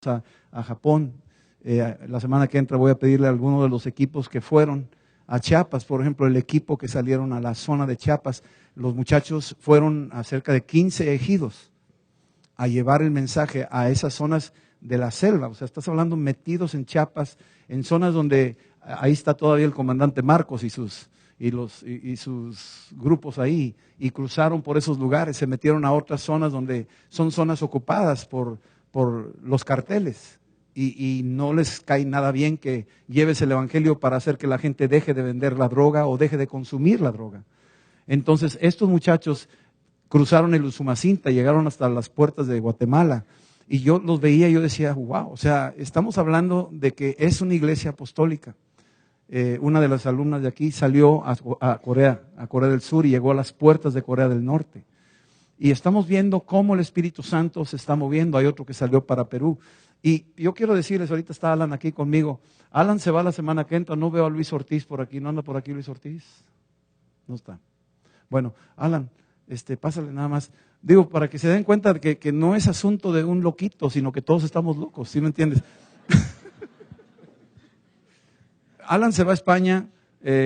a Japón. La semana que entra voy a pedirle a algunos de los equipos que fueron a Chiapas, por ejemplo, el equipo que salieron a la zona de Chiapas, los muchachos fueron a cerca de 15 ejidos a llevar el mensaje a esas zonas de la selva. O sea, estás hablando metidos en Chiapas, en zonas donde ahí está todavía el comandante Marcos y sus grupos ahí, y cruzaron por esos lugares, se metieron a otras zonas donde son zonas ocupadas por los carteles. Y no les cae nada bien que lleves el evangelio para hacer que la gente deje de vender la droga o deje de consumir la droga. Entonces, estos muchachos cruzaron el Usumacinta, llegaron hasta las puertas de Guatemala. Y yo los veía y yo decía, wow, o sea, estamos hablando de que es una iglesia apostólica. Una de las alumnas de aquí salió a Corea del Sur y llegó a las puertas de Corea del Norte. Y estamos viendo cómo el Espíritu Santo se está moviendo. Hay otro que salió para Perú. Y yo quiero decirles, ahorita está Alan aquí conmigo. Alan se va la semana que entra, no veo a Luis Ortiz por aquí. ¿No anda por aquí Luis Ortiz? No está. Bueno, Alan, pásale nada más. Digo, para que se den cuenta de que no es asunto de un loquito, sino que todos estamos locos, ¿sí me entiendes? Alan se va a España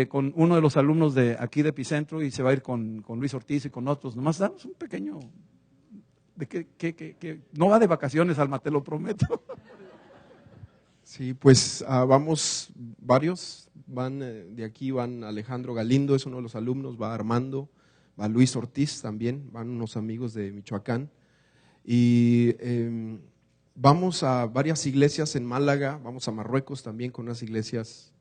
con uno de los alumnos de aquí de Epicentro y se va a ir con Luis Ortiz y con otros. Nomás damos un pequeño... de que no va de vacaciones, Alma, te lo prometo. Sí, pues vamos varios, van de aquí, van Alejandro Galindo, es uno de los alumnos, va Armando, va Luis Ortiz también, van unos amigos de Michoacán, y vamos a varias iglesias en Málaga, vamos a Marruecos también con unas iglesias,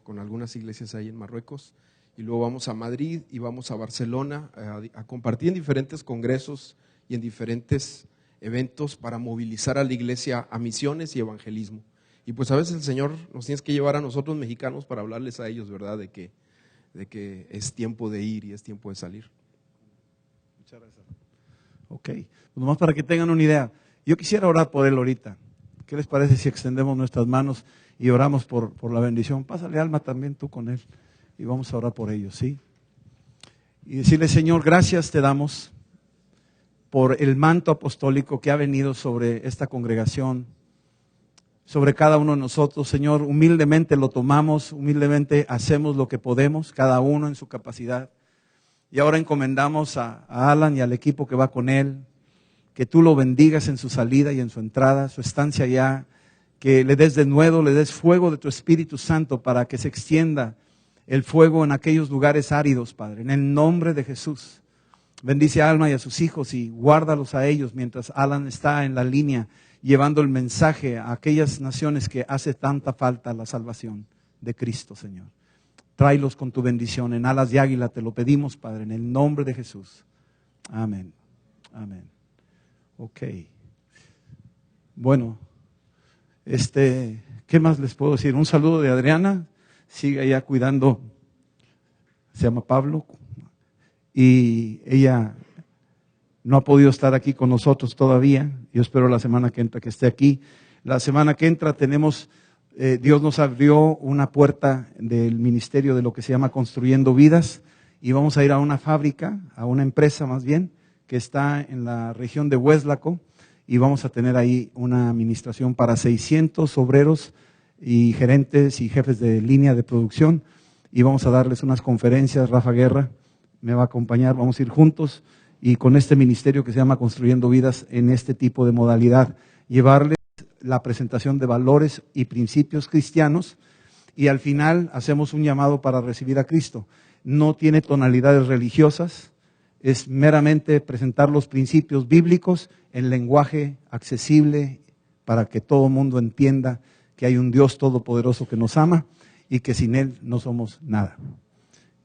con algunas iglesias ahí en Marruecos, y luego vamos a Madrid y vamos a Barcelona a compartir en diferentes congresos y en diferentes eventos para movilizar a la iglesia a misiones y evangelismo. Y pues a veces el Señor nos tiene que llevar a nosotros mexicanos para hablarles a ellos, ¿verdad? De que es tiempo de ir y es tiempo de salir. Muchas gracias. Ok, pues nomás para que tengan una idea, yo quisiera orar por él ahorita. ¿Qué les parece si extendemos nuestras manos y oramos por la bendición? Pásale, Alma, también tú con él. Y vamos a orar por ellos, ¿sí? Y decirle, Señor, gracias te damos por el manto apostólico que ha venido sobre esta congregación, sobre cada uno de nosotros. Señor, humildemente lo tomamos, humildemente hacemos lo que podemos, cada uno en su capacidad. Y ahora encomendamos a Alan y al equipo que va con él, que tú lo bendigas en su salida y en su entrada, su estancia allá, que le des de nuevo, le des fuego de tu Espíritu Santo para que se extienda el fuego en aquellos lugares áridos, Padre, en el nombre de Jesús. Bendice a Alma y a sus hijos y guárdalos a ellos mientras Alan está en la línea llevando el mensaje a aquellas naciones que hace tanta falta la salvación de Cristo, Señor. Tráelos con tu bendición en alas de águila, te lo pedimos, Padre, en el nombre de Jesús. Amén. Amén. Ok. Bueno, ¿qué más les puedo decir? Un saludo de Adriana. Sigue allá cuidando, se llama Pablo, y ella no ha podido estar aquí con nosotros todavía. Yo espero la semana que entra que esté aquí. La semana que entra tenemos, Dios nos abrió una puerta del ministerio de lo que se llama Construyendo Vidas, y vamos a ir a una fábrica, a una empresa más bien, que está en la región de Hueslaco, y vamos a tener ahí una administración para 600 obreros y gerentes y jefes de línea de producción, y vamos a darles unas conferencias. Rafa Guerra me va a acompañar, vamos a ir juntos y con este ministerio que se llama Construyendo Vidas en este tipo de modalidad, llevarles la presentación de valores y principios cristianos, y al final hacemos un llamado para recibir a Cristo. No tiene tonalidades religiosas, es meramente presentar los principios bíblicos en lenguaje accesible para que todo mundo entienda que hay un Dios todopoderoso que nos ama y que sin Él no somos nada.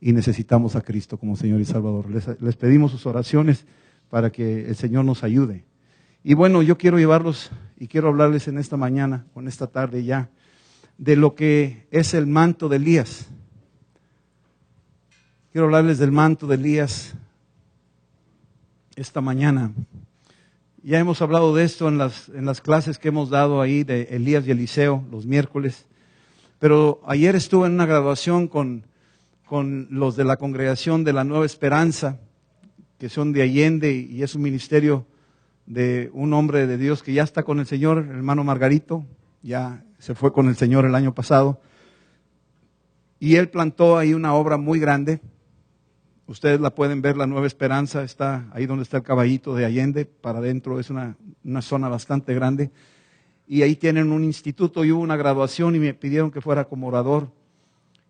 Y necesitamos a Cristo como Señor y Salvador. Les pedimos sus oraciones para que el Señor nos ayude. Y bueno, yo quiero llevarlos y quiero hablarles en esta mañana, o en esta tarde ya, de lo que es el manto de Elías. Quiero hablarles del manto de Elías esta mañana. Ya hemos hablado de esto en las clases que hemos dado ahí de Elías y Eliseo los miércoles, pero ayer estuve en una graduación con los de la congregación de la Nueva Esperanza, que son de Allende, y es un ministerio de un hombre de Dios que ya está con el Señor, el hermano Margarito, ya se fue con el Señor el año pasado. Y él plantó ahí una obra muy grande. Ustedes la pueden ver, la Nueva Esperanza, está ahí donde está el caballito de Allende, para adentro, es una zona bastante grande. Y ahí tienen un instituto y hubo una graduación y me pidieron que fuera como orador.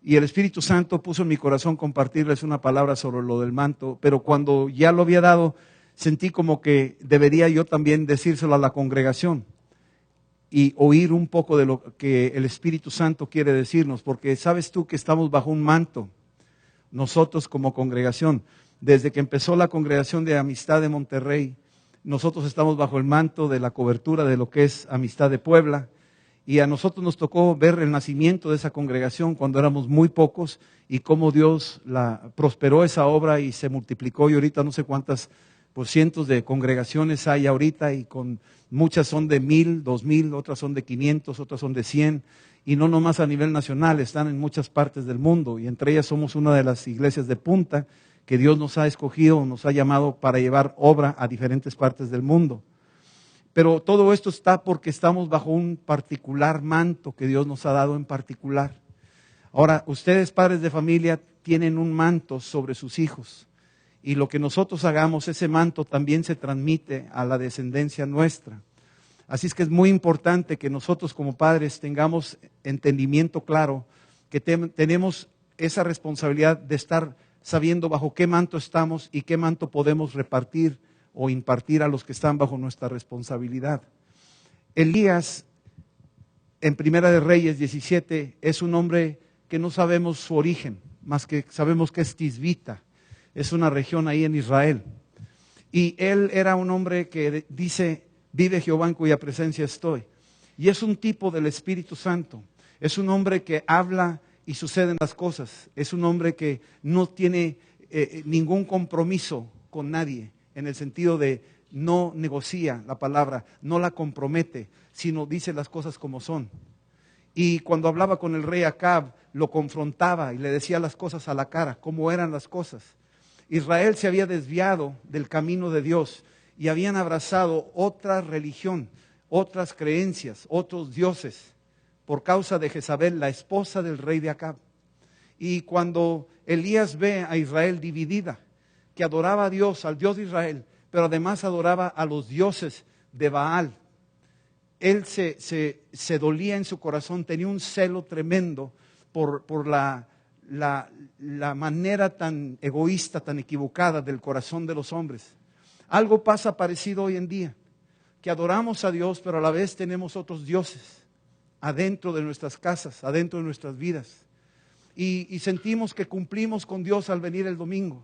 Y el Espíritu Santo puso en mi corazón compartirles una palabra sobre lo del manto, pero cuando ya lo había dado, sentí como que debería yo también decírselo a la congregación y oír un poco de lo que el Espíritu Santo quiere decirnos, porque sabes tú que estamos bajo un manto, nosotros como congregación. Desde que empezó la congregación de Amistad de Monterrey, nosotros estamos bajo el manto de la cobertura de lo que es Amistad de Puebla, y a nosotros nos tocó ver el nacimiento de esa congregación cuando éramos muy pocos y cómo Dios prosperó esa obra y se multiplicó, y ahorita no sé cuántas cientos de congregaciones hay ahorita, y con muchas son de 1,000, 2,000, otras son de 500, otras son de 100, y no nomás a nivel nacional, están en muchas partes del mundo, y entre ellas somos una de las iglesias de punta que Dios nos ha escogido, nos ha llamado para llevar obra a diferentes partes del mundo. Pero todo esto está porque estamos bajo un particular manto que Dios nos ha dado en particular. Ahora, ustedes padres de familia tienen un manto sobre sus hijos, y lo que nosotros hagamos, ese manto también se transmite a la descendencia nuestra. Así es que es muy importante que nosotros como padres tengamos entendimiento claro, que tenemos esa responsabilidad de estar sabiendo bajo qué manto estamos y qué manto podemos repartir o impartir a los que están bajo nuestra responsabilidad. Elías, en Primera de Reyes 17, es un hombre que no sabemos su origen, más que sabemos que es tisbita, es una región ahí en Israel. Y él era un hombre que dice, vive Jehová en cuya presencia estoy. Y es un tipo del Espíritu Santo, es un hombre que habla y suceden las cosas, es un hombre que no tiene ningún compromiso con nadie, en el sentido de no negocia la palabra, no la compromete, sino dice las cosas como son. Y cuando hablaba con el rey Acab, lo confrontaba y le decía las cosas a la cara, cómo eran las cosas. Israel se había desviado del camino de Dios y habían abrazado otra religión, otras creencias, otros dioses, por causa de Jezabel, la esposa del rey de Acab. Y cuando Elías ve a Israel dividida, que adoraba a Dios, al Dios de Israel, pero además adoraba a los dioses de Baal, él se dolía en su corazón, tenía un celo tremendo por la manera tan egoísta, tan equivocada del corazón de los hombres. Algo pasa parecido hoy en día, que adoramos a Dios, pero a la vez tenemos otros dioses adentro de nuestras casas, adentro de nuestras vidas. Y sentimos que cumplimos con Dios al venir el domingo,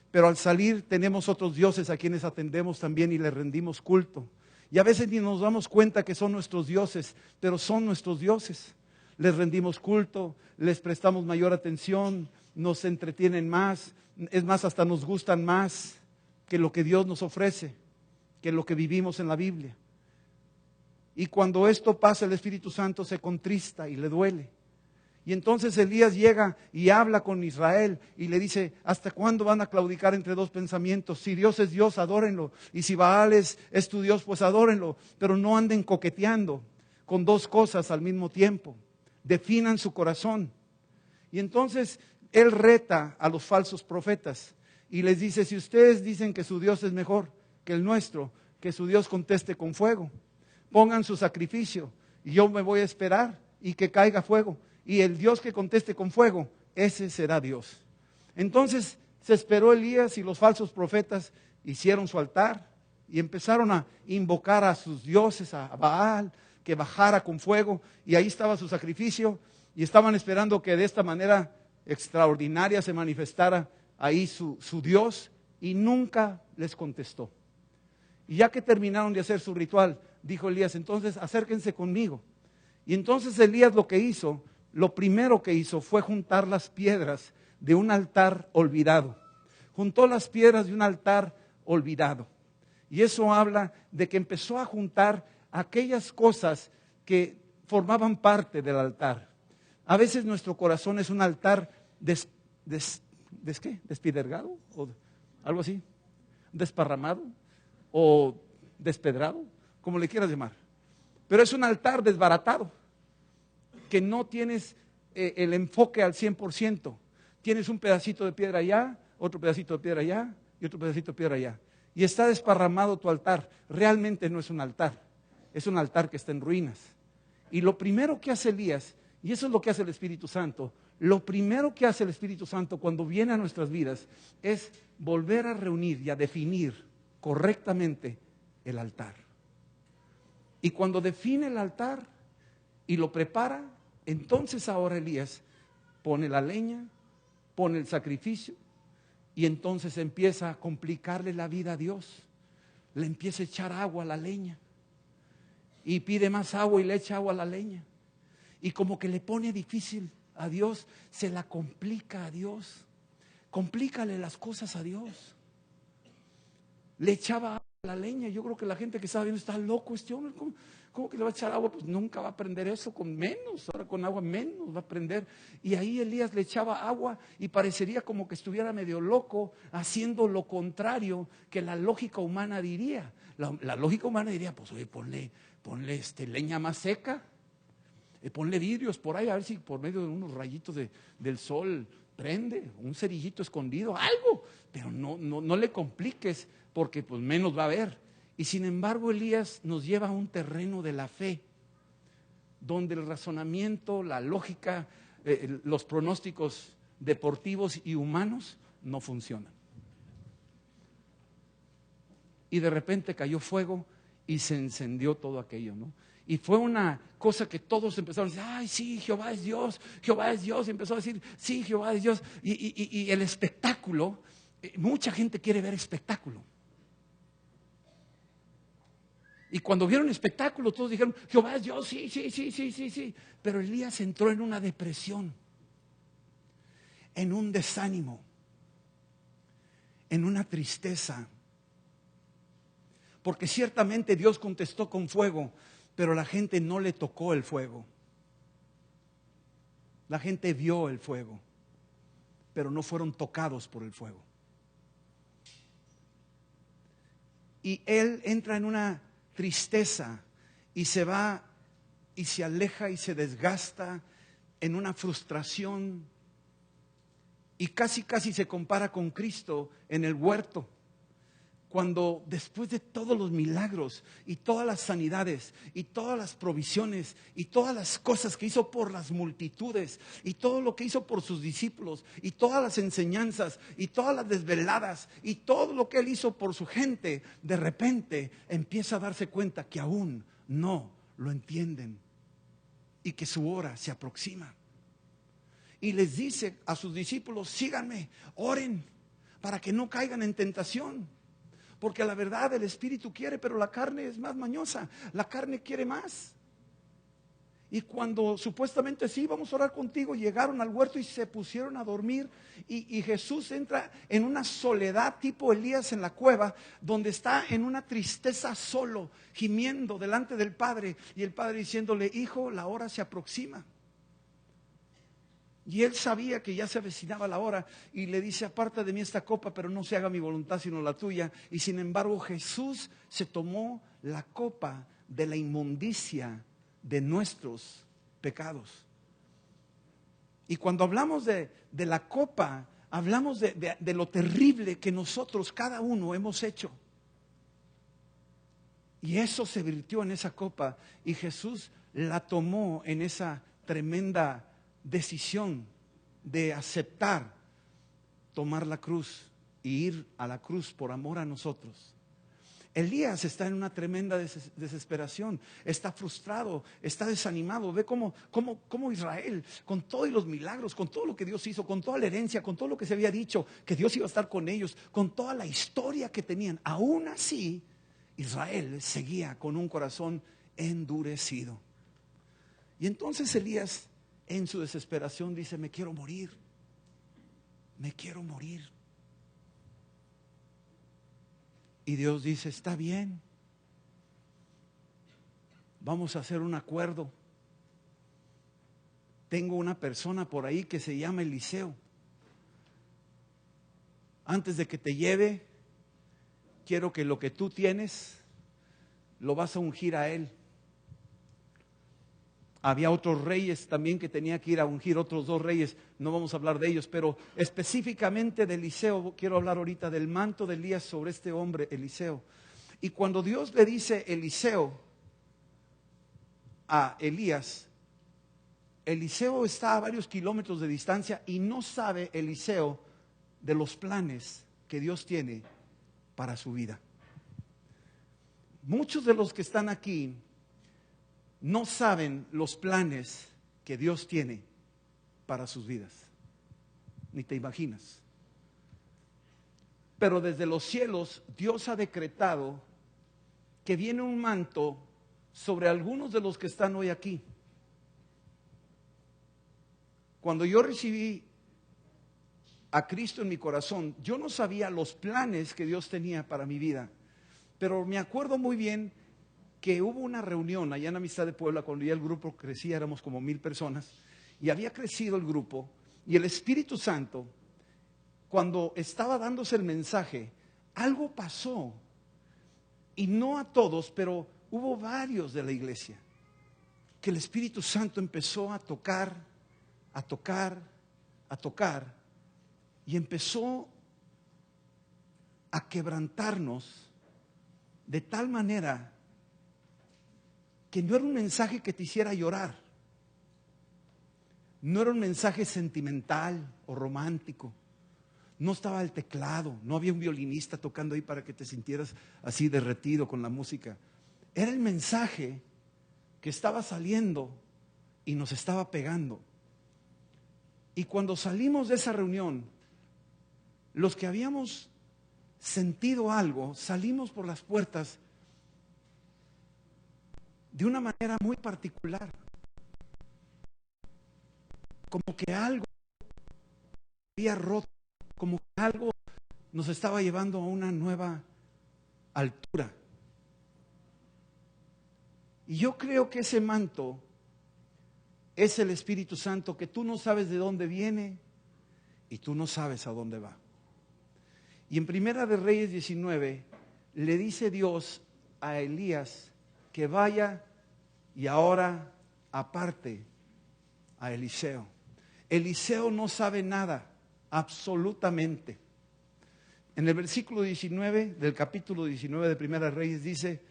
pero al salir tenemos otros dioses a quienes atendemos también y les rendimos culto. Y a veces ni nos damos cuenta que son nuestros dioses, pero son nuestros dioses. Les rendimos culto, les prestamos mayor atención, nos entretienen más, es más, hasta nos gustan más que lo que Dios nos ofrece, que lo que vivimos en la Biblia. Y cuando esto pasa, el Espíritu Santo se contrista y le duele. Y entonces Elías llega y habla con Israel y le dice, ¿hasta cuándo van a claudicar entre dos pensamientos? Si Dios es Dios, adórenlo. Y si Baal es tu Dios, pues adórenlo. Pero no anden coqueteando con dos cosas al mismo tiempo. Definan su corazón. Y entonces él reta a los falsos profetas y les dice, si ustedes dicen que su Dios es mejor que el nuestro, que su Dios conteste con fuego. Pongan su sacrificio y yo me voy a esperar y que caiga fuego. Y el Dios que conteste con fuego, ese será Dios. Entonces se esperó Elías y los falsos profetas hicieron su altar y empezaron a invocar a sus dioses, a Baal, que bajara con fuego. Y ahí estaba su sacrificio y estaban esperando que de esta manera extraordinaria se manifestara ahí su Dios, y nunca les contestó. Y ya que terminaron de hacer su ritual, dijo Elías, entonces acérquense conmigo. Y entonces Elías lo primero que hizo fue juntar las piedras de un altar olvidado. Juntó las piedras de un altar olvidado. Y eso habla de que empezó a juntar aquellas cosas que formaban parte del altar. A veces nuestro corazón es un altar ¿qué? ¿Despidergado? ¿O algo así? ¿Desparramado? ¿O despedrado, como le quieras llamar. Pero es un altar desbaratado, que no tienes el enfoque al 100%. Tienes un pedacito de piedra allá, otro pedacito de piedra allá y otro pedacito de piedra allá. Y está desparramado tu altar. Realmente no es un altar, es un altar que está en ruinas. Y lo primero que hace Elías, y eso es lo que hace el Espíritu Santo, lo primero que hace el Espíritu Santo cuando viene a nuestras vidas es volver a reunir y a definir correctamente el altar. Y cuando define el altar y lo prepara, entonces ahora Elías pone la leña, pone el sacrificio y entonces empieza a complicarle la vida a Dios. Le empieza a echar agua a la leña y pide más agua y le echa agua a la leña. Y como que le pone difícil a Dios, se la complica a Dios. Complícale las cosas a Dios. Le echaba agua a la leña. Yo creo que la gente que estaba viendo está loco este hombre. ¿Cómo que le va a echar agua? Pues nunca va a aprender eso con menos. Ahora con agua menos va a aprender. Y ahí Elías le echaba agua y parecería como que estuviera medio loco haciendo lo contrario que la lógica humana diría. La lógica humana diría, pues oye, ponle leña más seca. Ponle vidrios por ahí, a ver si por medio de unos rayitos del sol prende, un cerillito escondido, algo. Pero no le compliques, porque pues menos va a haber. Y sin embargo Elías nos lleva a un terreno de la fe, donde el razonamiento, la lógica, los pronósticos deportivos y humanos no funcionan. Y de repente cayó fuego y se encendió todo aquello, ¿no? Y fue una cosa que todos empezaron a decir, ay, sí, Jehová es Dios, Jehová es Dios. Y empezó a decir, sí, Jehová es Dios. Y el espectáculo, mucha gente quiere ver espectáculo. Y cuando vieron espectáculo, todos dijeron, Jehová es Dios, sí. Pero Elías entró en una depresión, en un desánimo, en una tristeza. Porque ciertamente Dios contestó con fuego, pero la gente no le tocó el fuego. La gente vio el fuego, pero no fueron tocados por el fuego. Y él entra en una tristeza y se va y se aleja y se desgasta en una frustración y casi se compara con Cristo en el huerto. Cuando después de todos los milagros y todas las sanidades y todas las provisiones y todas las cosas que hizo por las multitudes y todo lo que hizo por sus discípulos y todas las enseñanzas y todas las desveladas y todo lo que él hizo por su gente, de repente empieza a darse cuenta que aún no lo entienden y que su hora se aproxima. Y les dice a sus discípulos, síganme, oren para que no caigan en tentación. Porque la verdad el espíritu quiere, pero la carne es más mañosa. La carne quiere más. Y cuando supuestamente sí, vamos a orar contigo, llegaron al huerto y se pusieron a dormir. Y Jesús entra en una soledad tipo Elías en la cueva, donde está en una tristeza solo, gimiendo delante del Padre. Y el Padre diciéndole, hijo, la hora se aproxima. Y él sabía que ya se avecinaba la hora y le dice, aparta de mí esta copa, pero no se haga mi voluntad sino la tuya. Y sin embargo Jesús se tomó la copa de la inmundicia de nuestros pecados. Y cuando hablamos de la copa, hablamos de lo terrible que nosotros, cada uno, hemos hecho. Y eso se virtió en esa copa y Jesús la tomó en esa tremenda decisión de aceptar tomar la cruz y ir a la cruz por amor a nosotros. Elías está en una tremenda desesperación, está frustrado, está desanimado. Ve cómo Israel, con todos los milagros, con todo lo que Dios hizo, con toda la herencia, con todo lo que se había dicho, que Dios iba a estar con ellos, con toda la historia que tenían, aún así Israel seguía con un corazón endurecido. Y entonces Elías, en su desesperación, dice, me quiero morir. Y Dios dice, está bien, vamos a hacer un acuerdo. Tengo una persona por ahí que se llama Eliseo. Antes de que te lleve, quiero que lo que tú tienes lo vas a ungir a él. Había otros reyes también que tenía que ir a ungir, otros 2 reyes, no vamos a hablar de ellos, pero específicamente de Eliseo, quiero hablar ahorita del manto de Elías sobre este hombre, Eliseo. Y cuando Dios le dice Eliseo a Elías, Eliseo está a varios kilómetros de distancia y no sabe Eliseo de los planes que Dios tiene para su vida. Muchos de los que están aquí no saben los planes que Dios tiene para sus vidas. Ni te imaginas. Pero desde los cielos Dios ha decretado que viene un manto sobre algunos de los que están hoy aquí. Cuando yo recibí a Cristo en mi corazón, yo no sabía los planes que Dios tenía para mi vida. Pero me acuerdo muy bien que hubo una reunión allá en Amistad de Puebla, cuando ya el grupo crecía, éramos como 1000 personas, y había crecido el grupo, y el Espíritu Santo, cuando estaba dándose el mensaje, algo pasó, y no a todos, pero hubo varios de la iglesia, que el Espíritu Santo empezó a tocar, a tocar, a tocar, y empezó a quebrantarnos de tal manera que no era un mensaje que te hiciera llorar, no era un mensaje sentimental o romántico, no estaba el teclado, no había un violinista tocando ahí para que te sintieras así derretido con la música. Era el mensaje que estaba saliendo y nos estaba pegando. Y cuando salimos de esa reunión, los que habíamos sentido algo, salimos por las puertas de una manera muy particular, como que algo había roto, como que algo nos estaba llevando a una nueva altura. Y yo creo que ese manto es el Espíritu Santo, que tú no sabes de dónde viene y tú no sabes a dónde va. Y en Primera de Reyes 19 le dice Dios a Elías que vaya y ahora aparte a Eliseo. Eliseo no sabe nada, absolutamente. En el versículo 19 del capítulo 19 de Primera de Reyes dice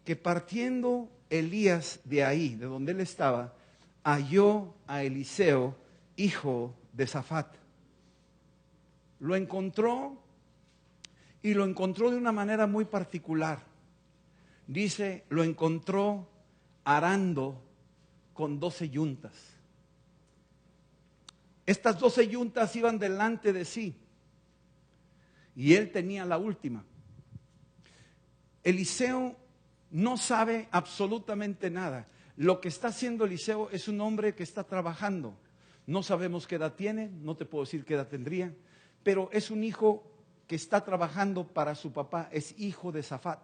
que partiendo Elías de ahí, de donde él estaba, halló a Eliseo, hijo de Safat. Lo encontró y lo encontró de una manera muy particular. Dice, lo encontró arando con 12 yuntas. Estas 12 yuntas iban delante de sí y él tenía la última. Eliseo no sabe absolutamente nada. Lo que está haciendo Eliseo es un hombre que está trabajando. No sabemos qué edad tiene, no te puedo decir qué edad tendría, pero es un hijo que está trabajando para su papá, es hijo de Safat.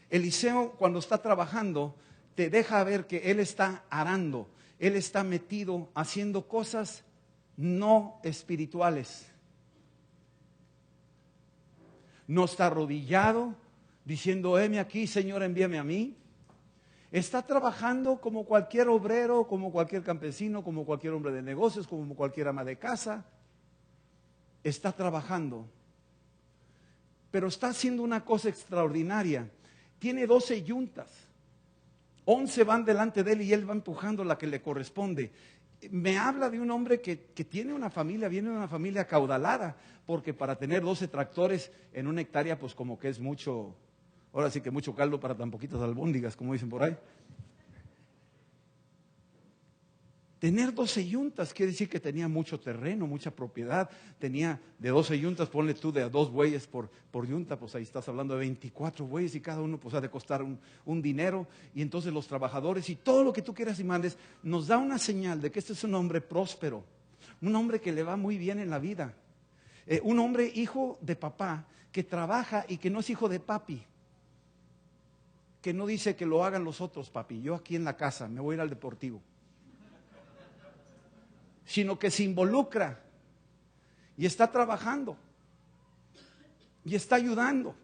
Eliseo, cuando está trabajando, te deja ver que él está arando, él está metido haciendo cosas no espirituales. No está arrodillado diciendo, heme aquí, Señor, envíame a mí. Está trabajando como cualquier obrero, como cualquier campesino, como cualquier hombre de negocios, como cualquier ama de casa. Está trabajando. Pero está haciendo una cosa extraordinaria. Tiene 12 yuntas. 11 van delante de él y él va empujando la que le corresponde. Me habla de un hombre que tiene una familia, viene de una familia acaudalada, porque para tener 12 tractores en una hectárea, pues como que es mucho, ahora sí que mucho caldo para tan poquitas albóndigas, como dicen por ahí. Tener 12 yuntas quiere decir que tenía mucho terreno, mucha propiedad. Tenía de 12 yuntas, ponle tú de a 2 bueyes por yunta, pues ahí estás hablando de 24 bueyes y cada uno pues ha de costar un dinero. Y entonces los trabajadores y todo lo que tú quieras y mandes nos da una señal de que este es un hombre próspero, un hombre que le va muy bien en la vida. Un hombre hijo de papá que trabaja y que no es hijo de papi. Que no dice que lo hagan los otros, papi, yo aquí en la casa me voy a ir al deportivo. Sino que se involucra y está trabajando y está ayudando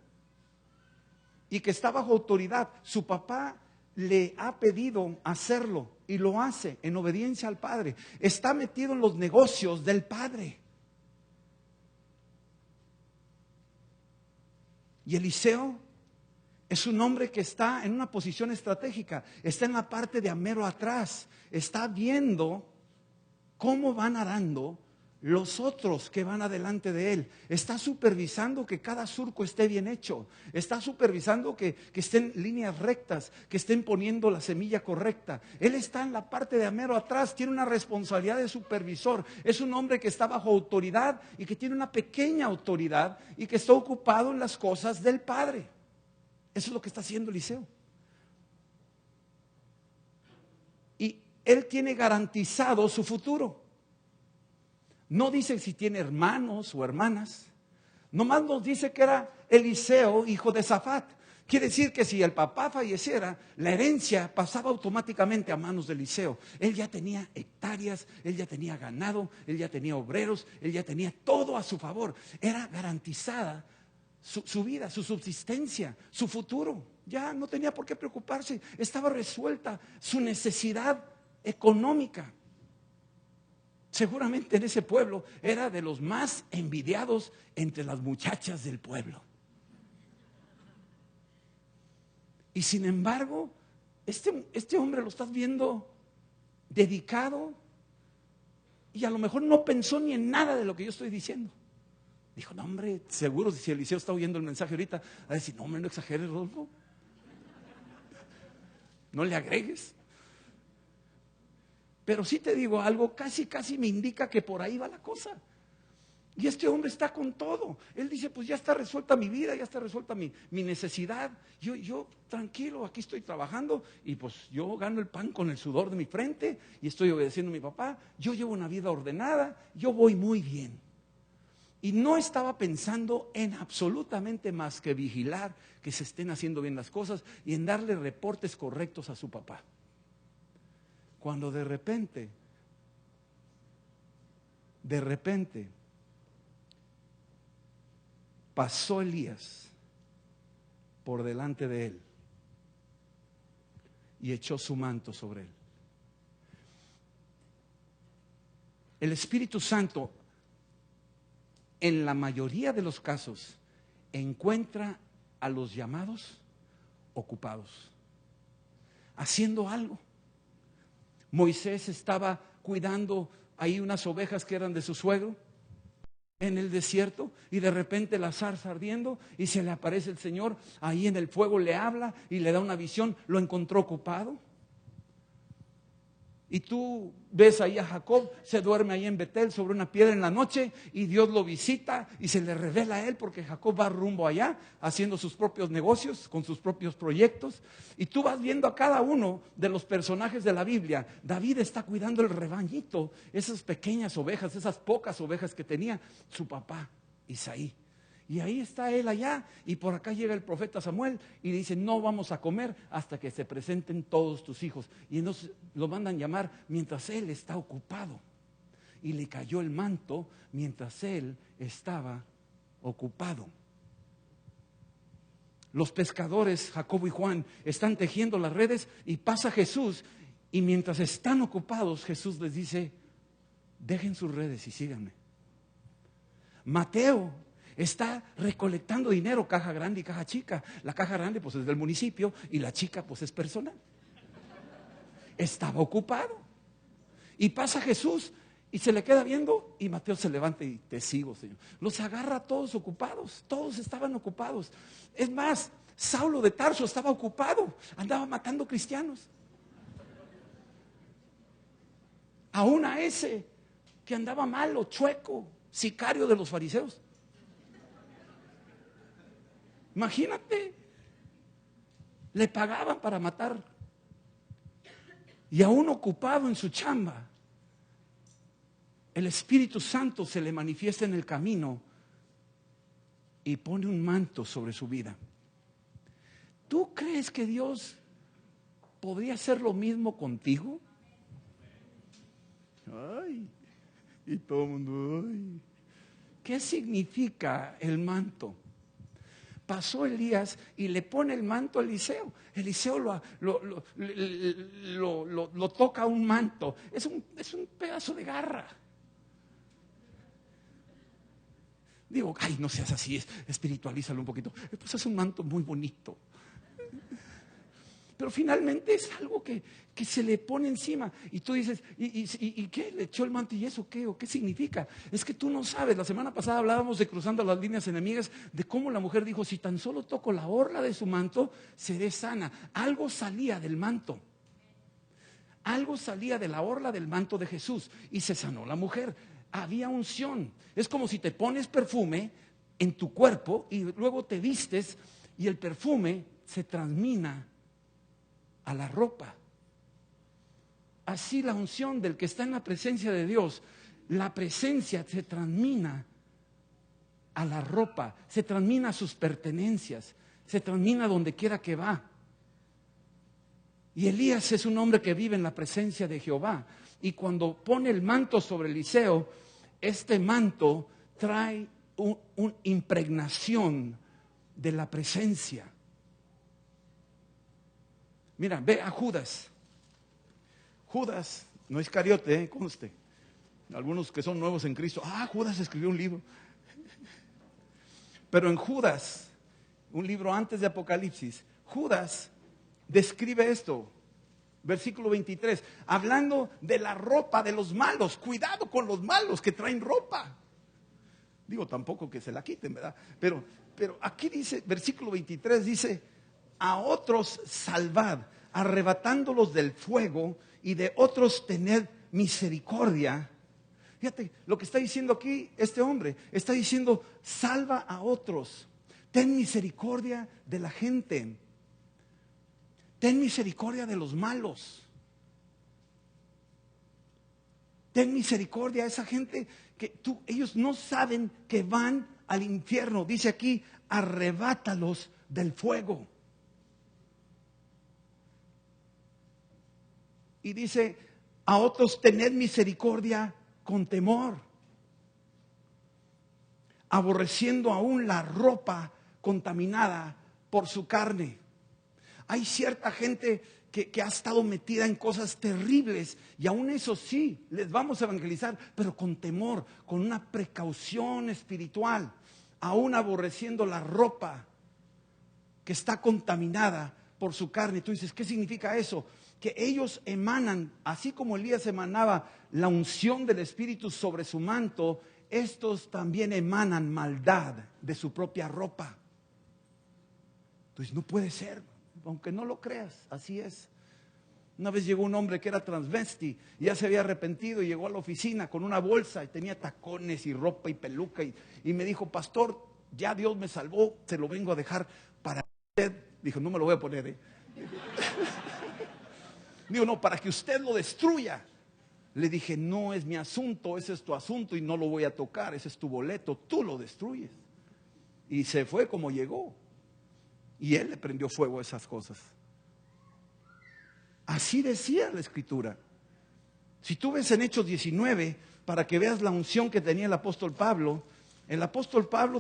y que está bajo autoridad. Su papá le ha pedido hacerlo y lo hace en obediencia al padre. Está metido en los negocios del padre. Y Eliseo es un hombre que está en una posición estratégica, está en la parte de amero atrás, está viendo cómo van arando los otros que van adelante de él, está supervisando que cada surco esté bien hecho, está supervisando que estén líneas rectas, que estén poniendo la semilla correcta. Él está en la parte de amero atrás, tiene una responsabilidad de supervisor, es un hombre que está bajo autoridad y que tiene una pequeña autoridad y que está ocupado en las cosas del Padre. Eso es lo que está haciendo Eliseo. Y él tiene garantizado su futuro. No dice si tiene hermanos o hermanas. Nomás nos dice que era Eliseo, hijo de Safat. Quiere decir que si el papá falleciera, la herencia pasaba automáticamente a manos de Eliseo. Él ya tenía hectáreas, él ya tenía ganado, él ya tenía obreros, él ya tenía todo a su favor. Era garantizada su vida, su subsistencia, su futuro. Ya no tenía por qué preocuparse. Estaba resuelta su necesidad económica. Seguramente en ese pueblo era de los más envidiados entre las muchachas del pueblo. Y sin embargo, este hombre lo estás viendo dedicado y a lo mejor no pensó ni en nada de lo que yo estoy diciendo. Dijo, no hombre, seguro si Eliseo está oyendo el mensaje ahorita, va a decir, no hombre, no exageres, Rodolfo. No le agregues. Pero sí te digo algo, casi me indica que por ahí va la cosa. Y este hombre está con todo. Él dice, pues ya está resuelta mi vida, ya está resuelta mi necesidad. Yo tranquilo, aquí estoy trabajando y pues yo gano el pan con el sudor de mi frente y estoy obedeciendo a mi papá. Yo llevo una vida ordenada, yo voy muy bien. Y no estaba pensando en absolutamente más que vigilar que se estén haciendo bien las cosas y en darle reportes correctos a su papá. Cuando de repente, pasó Elías por delante de él y echó su manto sobre él. El Espíritu Santo, en la mayoría de los casos, encuentra a los llamados ocupados, haciendo algo. Moisés estaba cuidando ahí unas ovejas que eran de su suegro en el desierto y de repente la zarza ardiendo y se le aparece el Señor ahí en el fuego, le habla y le da una visión, lo encontró ocupado. Y tú ves ahí a Jacob, se duerme ahí en Betel sobre una piedra en la noche y Dios lo visita y se le revela a él porque Jacob va rumbo allá haciendo sus propios negocios, con sus propios proyectos. Y tú vas viendo a cada uno de los personajes de la Biblia. David está cuidando el rebañito, esas pequeñas ovejas, esas pocas ovejas que tenía su papá Isaí. Y ahí está él allá y por acá llega el profeta Samuel y dice, no vamos a comer hasta que se presenten todos tus hijos. Y entonces lo mandan llamar mientras él está ocupado. Y le cayó el manto mientras él estaba ocupado. Los pescadores, Jacobo y Juan, están tejiendo las redes y pasa Jesús. Y mientras están ocupados, Jesús les dice, dejen sus redes y síganme. Mateo está recolectando dinero, caja grande y caja chica. La caja grande pues es del municipio y la chica pues es personal. Estaba ocupado. Y pasa Jesús y se le queda viendo y Mateo se levanta y te sigo, Señor. Los agarra todos ocupados, todos estaban ocupados. Es más, Saulo de Tarso estaba ocupado, andaba matando cristianos. Aún a ese que andaba malo, chueco, sicario de los fariseos. Imagínate, le pagaban para matar y aún ocupado en su chamba, el Espíritu Santo se le manifiesta en el camino y pone un manto sobre su vida. ¿Tú crees que Dios podría hacer lo mismo contigo? Ay, y todo el mundo, ay. ¿Qué significa el manto? pasó Elías y le pone el manto a Eliseo. Eliseo lo toca un manto. Es un pedazo de garra. Digo, ay, no seas así, espiritualízalo un poquito. Pues es un manto muy bonito. Pero finalmente es algo que se le pone encima. Y tú dices, ¿y qué? ¿Le echó el manto? ¿Y eso qué? ¿O qué significa? Es que tú no sabes. La semana pasada hablábamos de cruzando las líneas enemigas, de cómo la mujer dijo, si tan solo toco la orla de su manto, seré sana. Algo salía del manto. Algo salía de la orla del manto de Jesús y se sanó la mujer. Había unción. Es como si te pones perfume en tu cuerpo y luego te vistes y el perfume se transmina a la ropa. Así la unción del que está en la presencia de Dios, la presencia se transmina a la ropa, se transmina a sus pertenencias, se transmina donde quiera que va. Y Elías es un hombre que vive en la presencia de Jehová. Y cuando pone el manto sobre Eliseo, este manto trae una impregnación de la presencia. Mira, ve a Judas. Judas, no Iscariote, conste. Algunos que son nuevos en Cristo. Judas escribió un libro. Pero en Judas, un libro antes de Apocalipsis, Judas describe esto. Versículo 23, hablando de la ropa de los malos. Cuidado con los malos que traen ropa. Digo, tampoco que se la quiten, ¿verdad? Pero aquí dice, versículo 23 dice, a otros salvad, arrebatándolos del fuego, y de otros tened misericordia. Fíjate, lo que está diciendo aquí este hombre, está diciendo, salva a otros, ten misericordia de la gente, ten misericordia de los malos, ten misericordia a esa gente que ellos no saben que van al infierno. Dice aquí, arrebátalos del fuego. Y dice, a otros tened misericordia con temor, aborreciendo aún la ropa contaminada por su carne. Hay cierta gente que ha estado metida en cosas terribles y aún eso sí, les vamos a evangelizar, pero con temor, con una precaución espiritual, aún aborreciendo la ropa que está contaminada por su carne. Tú dices, ¿qué significa eso? Que ellos emanan, así como Elías emanaba la unción del Espíritu sobre su manto, estos también emanan maldad de su propia ropa. Entonces no puede ser, aunque no lo creas, así es. Una vez llegó un hombre que era transvesti y ya se había arrepentido y llegó a la oficina con una bolsa y tenía tacones y ropa y peluca y me dijo, pastor, ya Dios me salvó, se lo vengo a dejar para usted. Dijo, no me lo voy a poner, Digo, no, para que usted lo destruya. Le dije, no es mi asunto, ese es tu asunto y no lo voy a tocar, ese es tu boleto, tú lo destruyes. Y se fue como llegó. Y él le prendió fuego a esas cosas. Así decía la Escritura. Si tú ves en Hechos 19, para que veas la unción que tenía el apóstol Pablo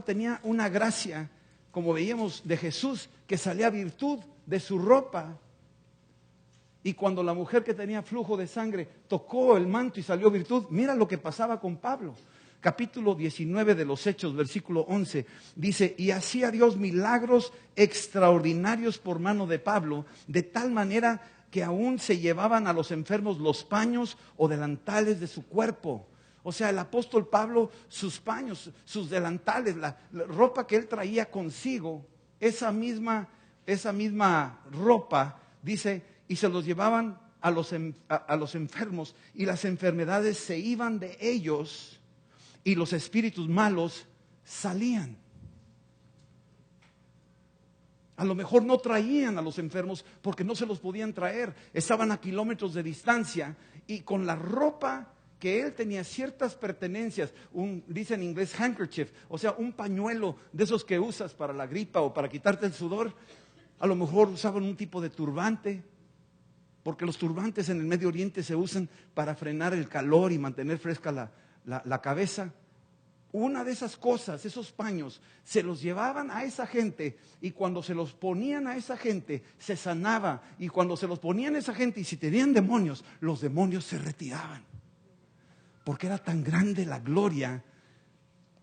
tenía una gracia, como veíamos de Jesús, que salía virtud de su ropa. Y cuando la mujer que tenía flujo de sangre tocó el manto y salió virtud, mira lo que pasaba con Pablo. Capítulo 19 de los Hechos, versículo 11, dice, y hacía Dios milagros extraordinarios por mano de Pablo, de tal manera que aún se llevaban a los enfermos los paños o delantales de su cuerpo. O sea, el apóstol Pablo, sus paños, sus delantales, la ropa que él traía consigo, esa misma ropa, dice, y se los llevaban a los enfermos, y las enfermedades se iban de ellos, y los espíritus malos salían. A lo mejor no traían a los enfermos porque no se los podían traer, estaban a kilómetros de distancia, y con la ropa que él tenía ciertas pertenencias, dice en inglés handkerchief, o sea, un pañuelo de esos que usas para la gripa o para quitarte el sudor. A lo mejor usaban un tipo de turbante, porque los turbantes en el Medio Oriente se usan para frenar el calor y mantener fresca la cabeza. una de esas cosas, esos paños, se los llevaban a esa gente y cuando se los ponían a esa gente se sanaba, y cuando se los ponían a esa gente y si tenían demonios, los demonios se retiraban. Porque era tan grande la gloria,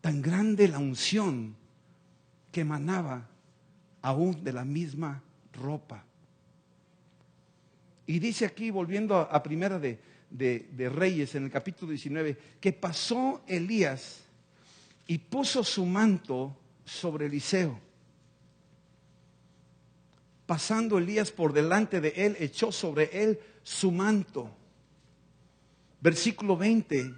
tan grande la unción que emanaba aún de la misma ropa. Y dice aquí, volviendo a Primera de Reyes, en el capítulo 19, que pasó Elías y puso su manto sobre Eliseo. Pasando Elías por delante de él, echó sobre él su manto. Versículo 20.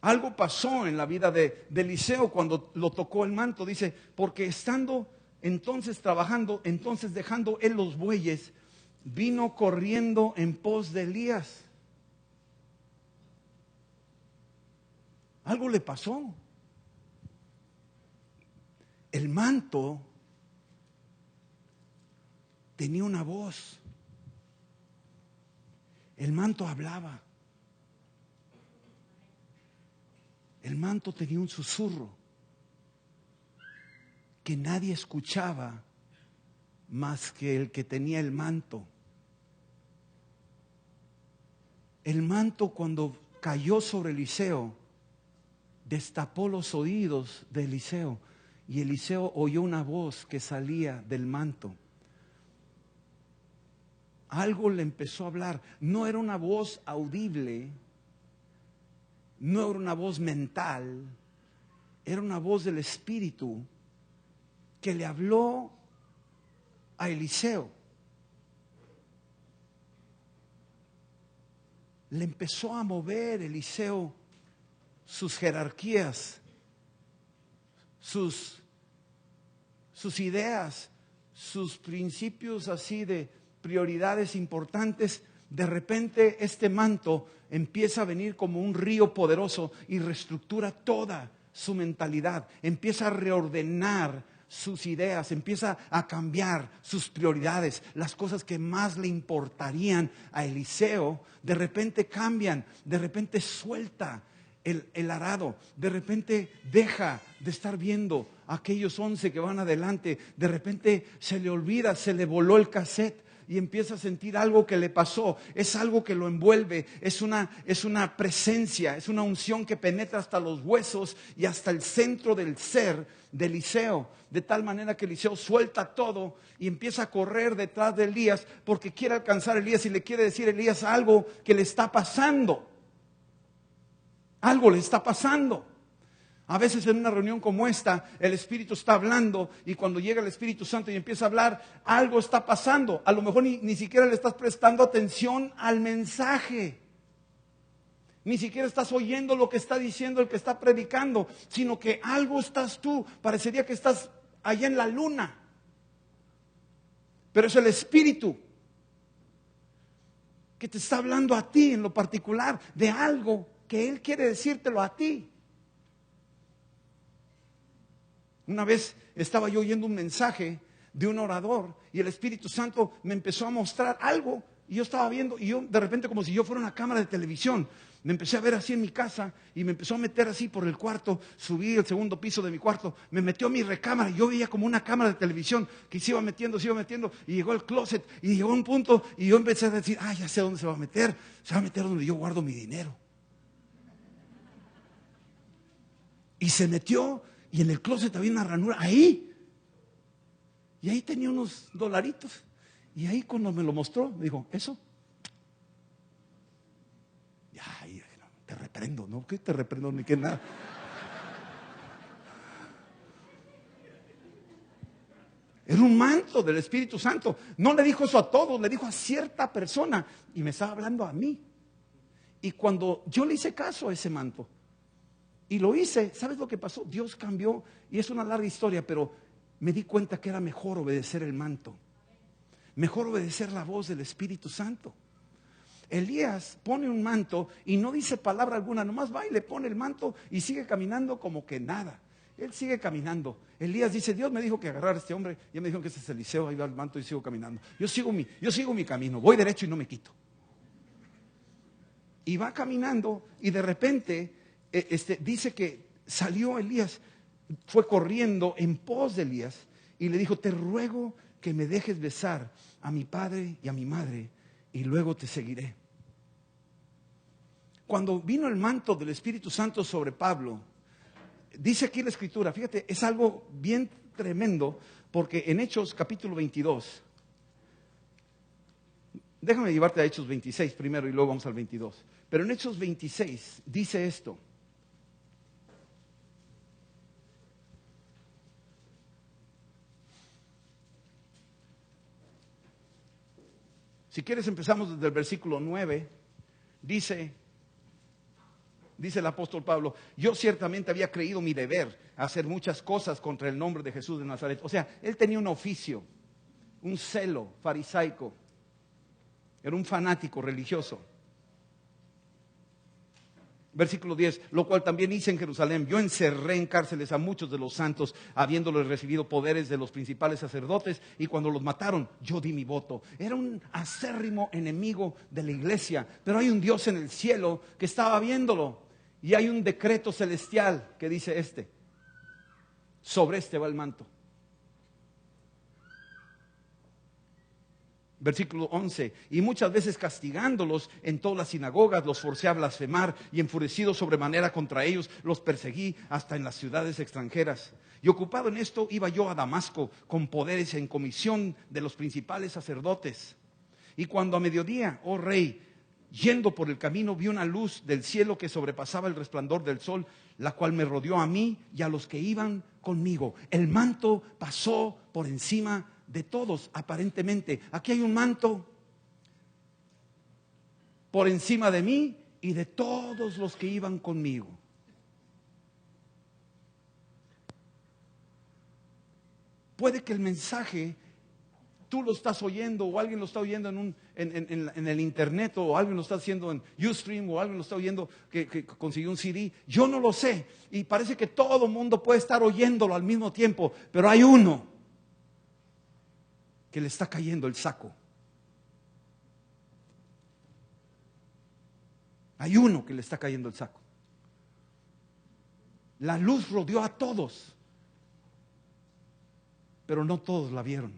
Algo pasó en la vida de Eliseo cuando lo tocó el manto. Dice, porque estando entonces trabajando, entonces dejando él los bueyes, vino corriendo en pos de Elías. Algo le pasó. El manto tenía una voz. El manto hablaba. El manto tenía un susurro que nadie escuchaba más que el que tenía el manto. El manto, cuando cayó sobre Eliseo, destapó los oídos de Eliseo y Eliseo oyó una voz que salía del manto. Algo le empezó a hablar. No era una voz audible, no era una voz mental, era una voz del Espíritu que le habló a Eliseo. Le empezó a mover Eliseo sus jerarquías, sus ideas, sus principios así de prioridades importantes. De repente este manto empieza a venir como un río poderoso y reestructura toda su mentalidad, empieza a reordenar sus ideas, empieza a cambiar sus prioridades. Las cosas que más le importarían a Eliseo, de repente cambian, de repente suelta el arado, de repente deja de estar viendo a aquellos 11 que van adelante, de repente se le olvida, se le voló el cassette y empieza a sentir algo que le pasó. Es algo que lo envuelve, es una presencia, es una unción que penetra hasta los huesos y hasta el centro del ser de Eliseo, de tal manera que Eliseo suelta todo y empieza a correr detrás de Elías porque quiere alcanzar a Elías y le quiere decir a Elías algo que le está pasando. Algo le está pasando. A veces en una reunión como esta, el Espíritu está hablando y cuando llega el Espíritu Santo y empieza a hablar, algo está pasando. A lo mejor ni siquiera le estás prestando atención al mensaje. Ni siquiera estás oyendo lo que está diciendo el que está predicando, sino que algo estás tú. Parecería que estás allá en la luna. Pero es el Espíritu que te está hablando a ti en lo particular de algo que Él quiere decírtelo a ti. Una vez estaba yo oyendo un mensaje de un orador y el Espíritu Santo me empezó a mostrar algo y yo estaba viendo y yo de repente, como si yo fuera una cámara de televisión, me empecé a ver así en mi casa y me empezó a meter así por el cuarto. Subí el segundo piso de mi cuarto, me metió a mi recámara y yo veía como una cámara de televisión que se iba metiendo y llegó al closet y llegó a un punto y yo empecé a decir, ya sé dónde se va a meter donde yo guardo mi dinero. Y se metió y en el closet había una ranura ahí. Y ahí tenía unos dolaritos. Y ahí cuando me lo mostró, me dijo, ¿eso? Ya, te reprendo, ¿no? ¿Qué te reprendo? Ni que nada. Era un manto del Espíritu Santo. No le dijo eso a todos, le dijo a cierta persona. Y me estaba hablando a mí. Y cuando yo le hice caso a ese manto, y lo hice, ¿sabes lo que pasó? Dios cambió, y es una larga historia, pero me di cuenta que era mejor obedecer el manto. Mejor obedecer la voz del Espíritu Santo. Elías pone un manto y no dice palabra alguna, nomás va y le pone el manto y sigue caminando como que nada. Él sigue caminando. Elías dice, Dios me dijo que agarrar a este hombre, ya me dijeron que ese es Eliseo, ahí va el manto y sigo caminando. Yo sigo mi camino, voy derecho y no me quito. Y va caminando y de repente dice que salió Elías, fue corriendo en pos de Elías y le dijo: te ruego que me dejes besar a mi padre y a mi madre y luego te seguiré. Cuando vino el manto del Espíritu Santo sobre Pablo, dice aquí la Escritura, fíjate, es algo bien tremendo, porque en Hechos capítulo 22, déjame llevarte a Hechos 26 primero y luego vamos al 22, pero en Hechos 26 dice esto: si quieres empezamos desde el versículo 9, dice el apóstol Pablo: yo ciertamente había creído mi deber hacer muchas cosas contra el nombre de Jesús de Nazaret. O sea, él tenía un oficio, un celo farisaico, era un fanático religioso. Versículo 10, lo cual también hice en Jerusalén. Yo encerré en cárceles a muchos de los santos, habiéndoles recibido poderes de los principales sacerdotes, y cuando los mataron, yo di mi voto. Era un acérrimo enemigo de la iglesia, pero hay un Dios en el cielo que estaba viéndolo, y hay un decreto celestial que dice sobre este va el manto. Versículo 11, y muchas veces castigándolos en todas las sinagogas, los forcé a blasfemar, y enfurecido sobremanera contra ellos, los perseguí hasta en las ciudades extranjeras. Y ocupado en esto, iba yo a Damasco con poderes en comisión de los principales sacerdotes. Y cuando a mediodía, oh rey, yendo por el camino, vi una luz del cielo que sobrepasaba el resplandor del sol, la cual me rodeó a mí y a los que iban conmigo. El manto pasó por encima de todos, aparentemente. Aquí hay un manto por encima de mí y de todos los que iban conmigo. Puede que el mensaje tú lo estás oyendo, o alguien lo está oyendo en el internet, o alguien lo está haciendo en Ustream, o alguien lo está oyendo que consiguió un CD. Yo no lo sé, y parece que todo el mundo puede estar oyéndolo al mismo tiempo, pero hay uno que le está cayendo el saco. Hay uno que le está cayendo el saco. La luz rodeó a todos, pero no todos la vieron.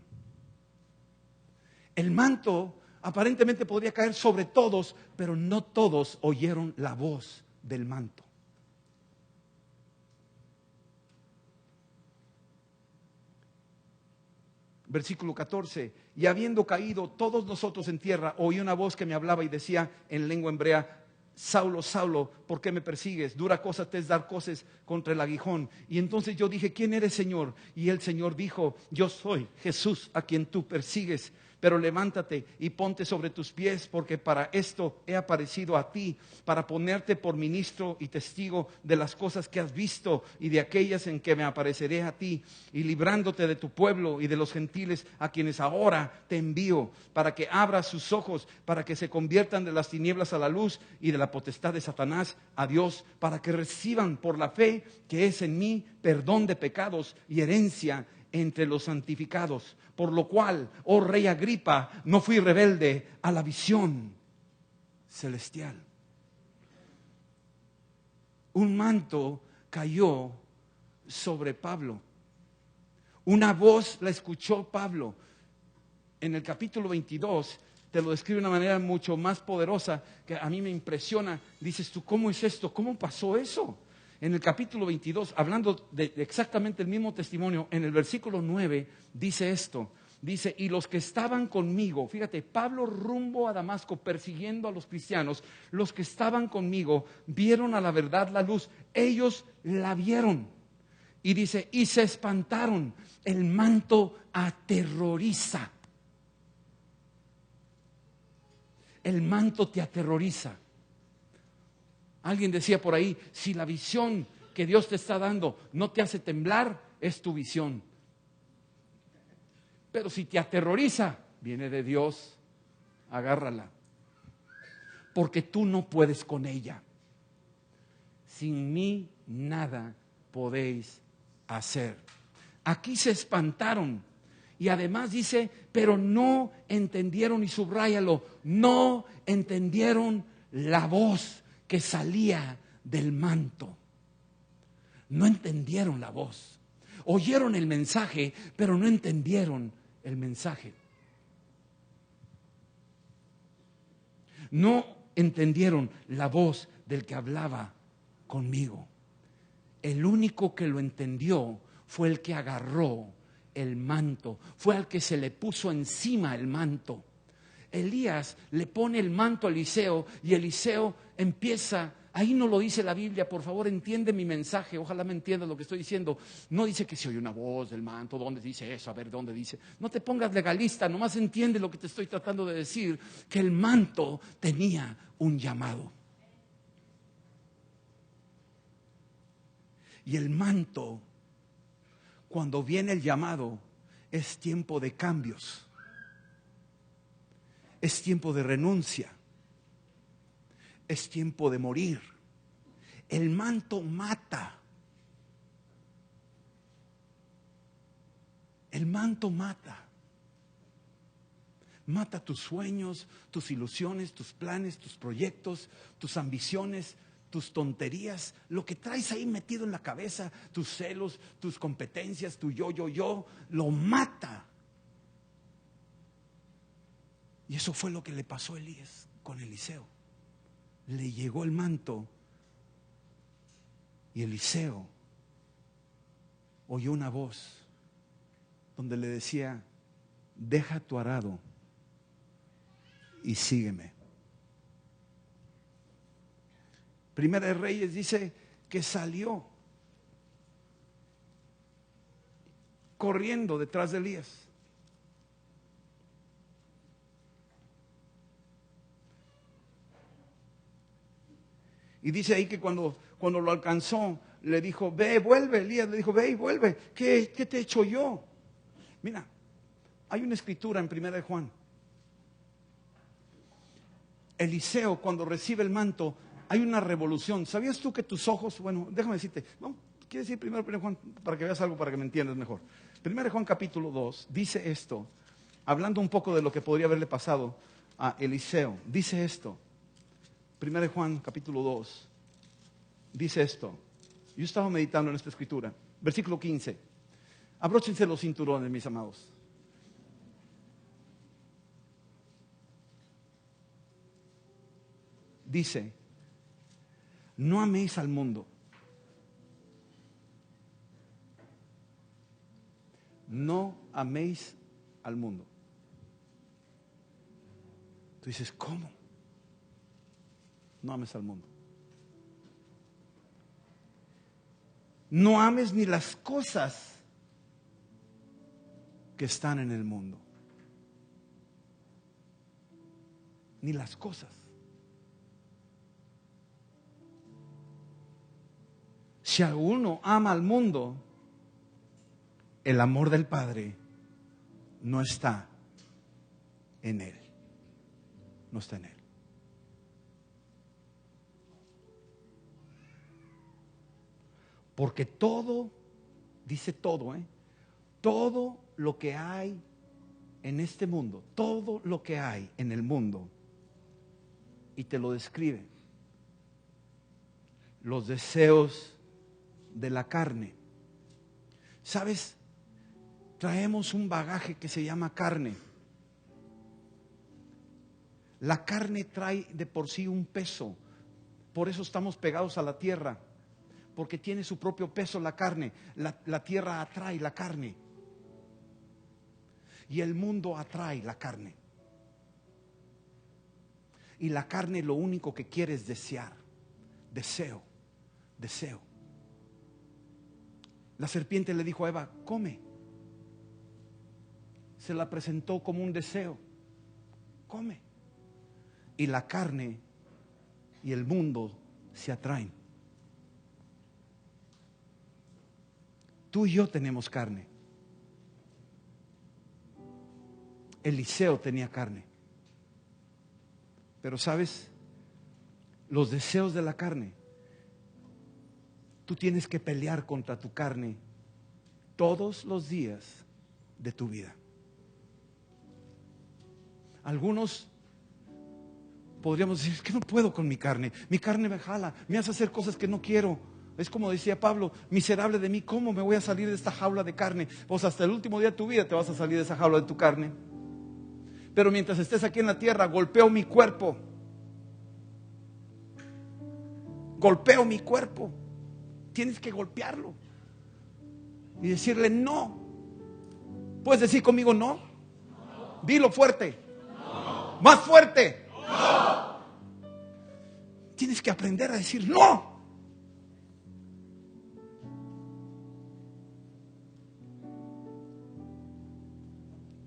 El manto aparentemente podría caer sobre todos, pero no todos oyeron la voz del manto. Versículo 14, y habiendo caído todos nosotros en tierra, oí una voz que me hablaba y decía en lengua hebrea: Saulo, Saulo, ¿por qué me persigues? Dura cosa te es dar cosas contra el aguijón. Y entonces yo dije: ¿quién eres, Señor? Y el Señor dijo: yo soy Jesús a quien tú persigues. Pero levántate y ponte sobre tus pies, porque para esto he aparecido a ti, para ponerte por ministro y testigo de las cosas que has visto y de aquellas en que me apareceré a ti, y librándote de tu pueblo y de los gentiles a quienes ahora te envío, para que abras sus ojos, para que se conviertan de las tinieblas a la luz y de la potestad de Satanás a Dios, para que reciban por la fe que es en mí perdón de pecados y herencia entre los santificados. Por lo cual, oh rey Agripa, no fui rebelde a la visión celestial. Un manto cayó sobre Pablo. Una voz la escuchó Pablo. En el capítulo 22 te lo describe de una manera mucho más poderosa que a mí me impresiona. Dices tú: ¿cómo es esto? ¿Cómo pasó eso? En el capítulo 22, hablando de exactamente el mismo testimonio, en el versículo 9 dice esto. Dice: y los que estaban conmigo, fíjate, Pablo rumbo a Damasco persiguiendo a los cristianos, los que estaban conmigo vieron a la verdad la luz, ellos la vieron. Y dice: y se espantaron, el manto aterroriza. El manto te aterroriza. Alguien decía por ahí: si la visión que Dios te está dando no te hace temblar, es tu visión. Pero si te aterroriza, viene de Dios, agárrala. Porque tú no puedes con ella. Sin mí nada podéis hacer. Aquí se espantaron. Y además dice: pero no entendieron, y subráyalo, no entendieron la voz que salía del manto. No entendieron la voz. Oyeron el mensaje, pero no entendieron el mensaje. No entendieron la voz del que hablaba conmigo. El único que lo entendió fue el que agarró el manto, fue al que se le puso encima el manto. Elías le pone el manto a Eliseo y Eliseo empieza, ahí no lo dice la Biblia, por favor entiende mi mensaje, ojalá me entiendas lo que estoy diciendo. No dice que se oye una voz del manto, ¿dónde dice eso? A ver, ¿dónde dice? No te pongas legalista, nomás entiende lo que te estoy tratando de decir, que el manto tenía un llamado. Y el manto, cuando viene el llamado, es tiempo de cambios. Es tiempo de renuncia. Es tiempo de morir. El manto mata. El manto mata. Mata tus sueños, tus ilusiones, tus planes, tus proyectos, tus ambiciones, tus tonterías, lo que traes ahí metido en la cabeza, tus celos, tus competencias, tu yo, lo mata. Y eso fue lo que le pasó a Elías con Eliseo. Le llegó el manto y Eliseo oyó una voz donde le decía: deja tu arado y sígueme. Primera de Reyes dice que salió corriendo detrás de Elías. Y dice ahí que cuando lo alcanzó, le dijo: ve, vuelve. Elías le dijo: ve y vuelve. ¿Qué te he hecho yo? Mira, hay una escritura en Primera de Juan. Eliseo, cuando recibe el manto, hay una revolución. ¿Sabías tú que tus ojos, bueno, déjame decirte, no, quiero decir primero 1 Juan, para que veas algo, para que me entiendas mejor. 1 Juan capítulo 2 dice esto, hablando un poco de lo que podría haberle pasado a Eliseo. Dice esto, 1 Juan capítulo 2, dice esto. Yo estaba meditando en esta escritura, versículo 15. Abróchense los cinturones, mis amados. Dice: no améis al mundo. No améis al mundo. Tú dices: ¿cómo? No ames al mundo. No ames ni las cosas que están en el mundo. Ni las cosas. Si alguno ama al mundo, el amor del Padre no está en él. No está en él. Porque todo, dice todo, todo lo que hay en este mundo, todo lo que hay en el mundo, y te lo describe: los deseos de la carne. ¿Sabes? Traemos un bagaje que se llama carne. La carne trae de por sí un peso. Por eso estamos pegados a la tierra, porque tiene su propio peso la carne. La tierra atrae la carne. Y el mundo atrae la carne. Y la carne lo único que quiere es desear. Deseo. La serpiente le dijo a Eva: come. Se la presentó como un deseo. Come. Y la carne y el mundo se atraen. Tú y yo tenemos carne. Eliseo tenía carne. Pero ¿sabes? Los deseos de la carne, tú tienes que pelear contra tu carne todos los días de tu vida. Algunos podríamos decir, es que no puedo con mi carne me jala, me hace hacer cosas que no quiero. Es como decía Pablo, miserable de mí, ¿cómo me voy a salir de esta jaula de carne? Pues hasta el último día de tu vida te vas a salir de esa jaula de tu carne. Pero mientras estés aquí en la tierra, golpeo mi cuerpo. Golpeo mi cuerpo. Tienes que golpearlo y decirle no. ¿Puedes decir conmigo no? Dilo fuerte. No. Más fuerte. No. Tienes que aprender a decir no.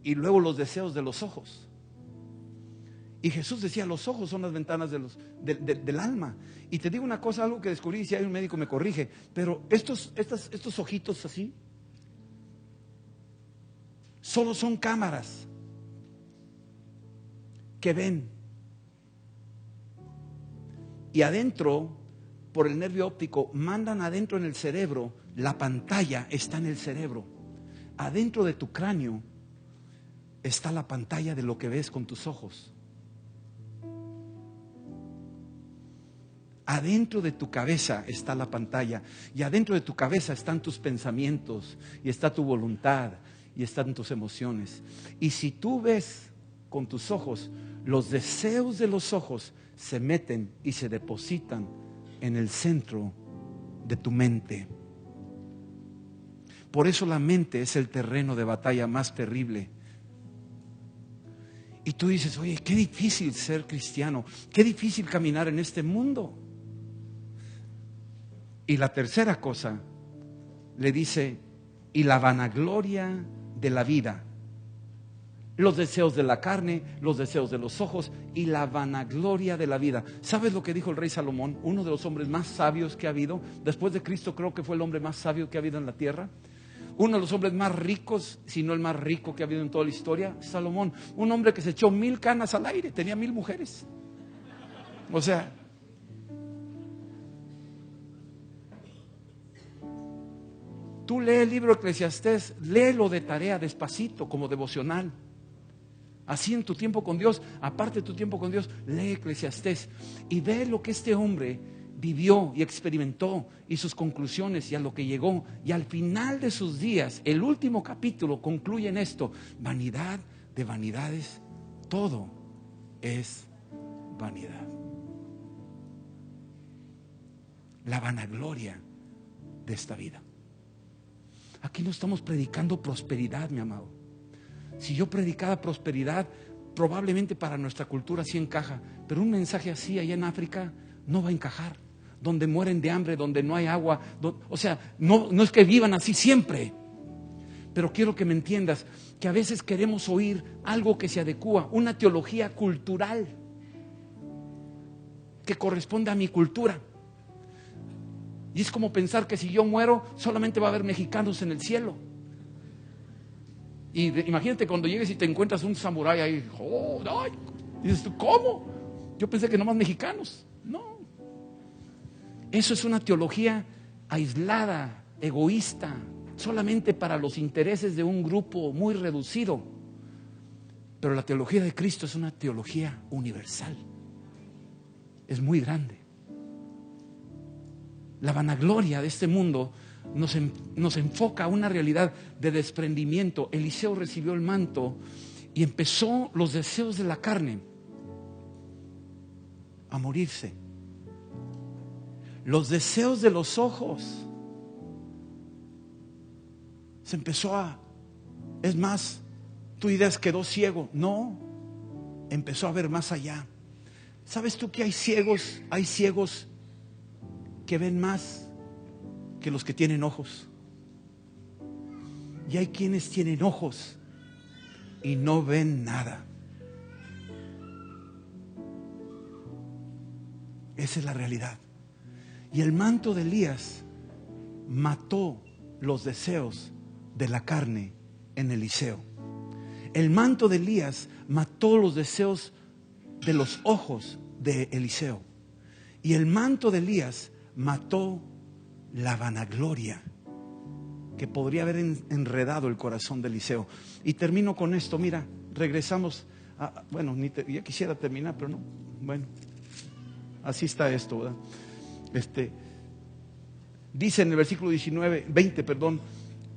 Y luego los deseos de los ojos. Y Jesús decía, los ojos son las ventanas del alma. Y te digo una cosa, algo que descubrí, si hay un médico me corrige, pero estos ojitos así, solo son cámaras que ven. Y adentro, por el nervio óptico, mandan adentro en el cerebro, la pantalla está en el cerebro. Adentro de tu cráneo está la pantalla de lo que ves con tus ojos. Adentro de tu cabeza está la pantalla y adentro de tu cabeza están tus pensamientos y está tu voluntad y están tus emociones. Y si tú ves con tus ojos, los deseos de los ojos se meten y se depositan en el centro de tu mente. Por eso la mente es el terreno de batalla más terrible. Y tú dices, oye, qué difícil ser cristiano, qué difícil caminar en este mundo. Y la tercera cosa, le dice, y la vanagloria de la vida. Los deseos de la carne, los deseos de los ojos y la vanagloria de la vida. ¿Sabes lo que dijo el rey Salomón? Uno de los hombres más sabios que ha habido. Después de Cristo creo que fue el hombre más sabio que ha habido en la tierra. Uno de los hombres más ricos, si no el más rico que ha habido en toda la historia, Salomón. Un hombre que se echó 1000 canas al aire, tenía 1000 mujeres. O sea, tú lee el libro de Eclesiastés, léelo de tarea despacito, como devocional. Así en tu tiempo con Dios, aparte de tu tiempo con Dios, lee Eclesiastés y ve lo que este hombre vivió y experimentó y sus conclusiones y a lo que llegó. Y al final de sus días, el último capítulo concluye en esto: vanidad de vanidades, todo es vanidad. La vanagloria de esta vida. Aquí no estamos predicando prosperidad, mi amado. Si yo predicara prosperidad, probablemente para nuestra cultura sí encaja, pero un mensaje así allá en África no va a encajar. Donde mueren de hambre, donde no hay agua, o sea, no es que vivan así siempre. Pero quiero que me entiendas que a veces queremos oír algo que se adecua, una teología cultural que corresponde a mi cultura. Y es como pensar que si yo muero solamente va a haber mexicanos en el cielo. Y imagínate cuando llegues y te encuentras un samurái ahí, oh, ay, y dices tú, ¿cómo? Yo pensé que nomás mexicanos. No. Eso es una teología aislada, egoísta, solamente para los intereses de un grupo muy reducido. Pero la teología de Cristo es una teología universal. Es muy grande. La vanagloria de este mundo nos enfoca a una realidad de desprendimiento. Eliseo recibió el manto y empezó los deseos de la carne a morirse. Los deseos de los ojos se empezó es más, tu idea quedó ciego. No, empezó a ver más allá. ¿Sabes tú que hay ciegos? Hay ciegos que ven más que los que tienen ojos. Y hay quienes tienen ojos y no ven nada. Esa es la realidad. Y el manto de Elías mató los deseos de la carne en Eliseo. El manto de Elías mató los deseos de los ojos de Eliseo. Y el manto de Elías mató la vanagloria que podría haber enredado el corazón de Eliseo. Y termino con esto. Mira, regresamos ya quisiera terminar, pero no. Bueno, así está esto, ¿verdad? Dice en el versículo 20,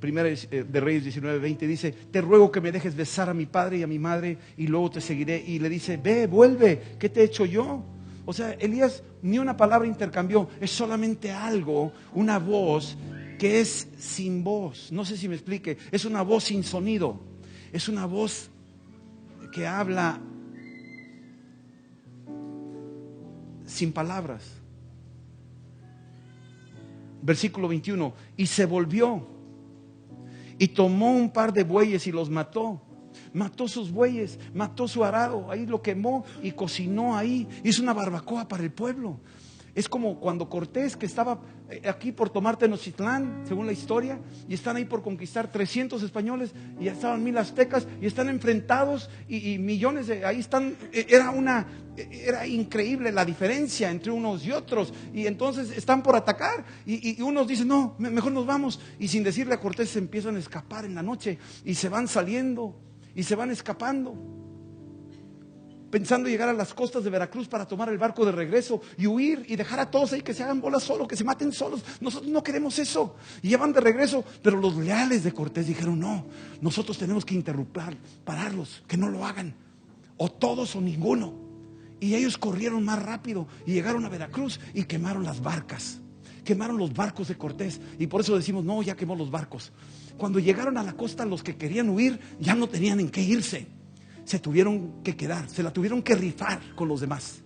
Primera de Reyes 19:20, dice: te ruego que me dejes besar a mi padre y a mi madre y luego te seguiré. Y le dice: ve, vuelve, ¿qué te he hecho yo? O sea, Elías ni una palabra intercambió, es solamente algo, una voz que es sin voz. No sé si me explique, es una voz sin sonido, es una voz que habla sin palabras. Versículo 21, y se volvió y tomó un par de bueyes y los mató. Mató sus bueyes, mató su arado, ahí lo quemó y cocinó ahí. Hizo una barbacoa para el pueblo. Es como cuando Cortés, que estaba aquí por tomar Tenochtitlán, según la historia, y están ahí por conquistar 300 españoles, y ya estaban 1000 aztecas, y están enfrentados, y millones de, ahí están, era increíble la diferencia entre unos y otros, y entonces están por atacar, y unos dicen: no, mejor nos vamos, y sin decirle a Cortés se empiezan a escapar en la noche, y se van saliendo, y se van escapando, pensando llegar a las costas de Veracruz para tomar el barco de regreso y huir y dejar a todos ahí que se hagan bolas solos, que se maten solos. Nosotros no queremos eso. Y ya van de regreso, pero los leales de Cortés dijeron: no, nosotros tenemos que interrumpir, pararlos, que no lo hagan, o todos o ninguno. Y ellos corrieron más rápido y llegaron a Veracruz y quemaron las barcas, quemaron los barcos de Cortés. Y por eso decimos: no, ya quemó los barcos. Cuando llegaron a la costa, los que querían huir ya no tenían en qué irse, se tuvieron que quedar, se la tuvieron que rifar con los demás.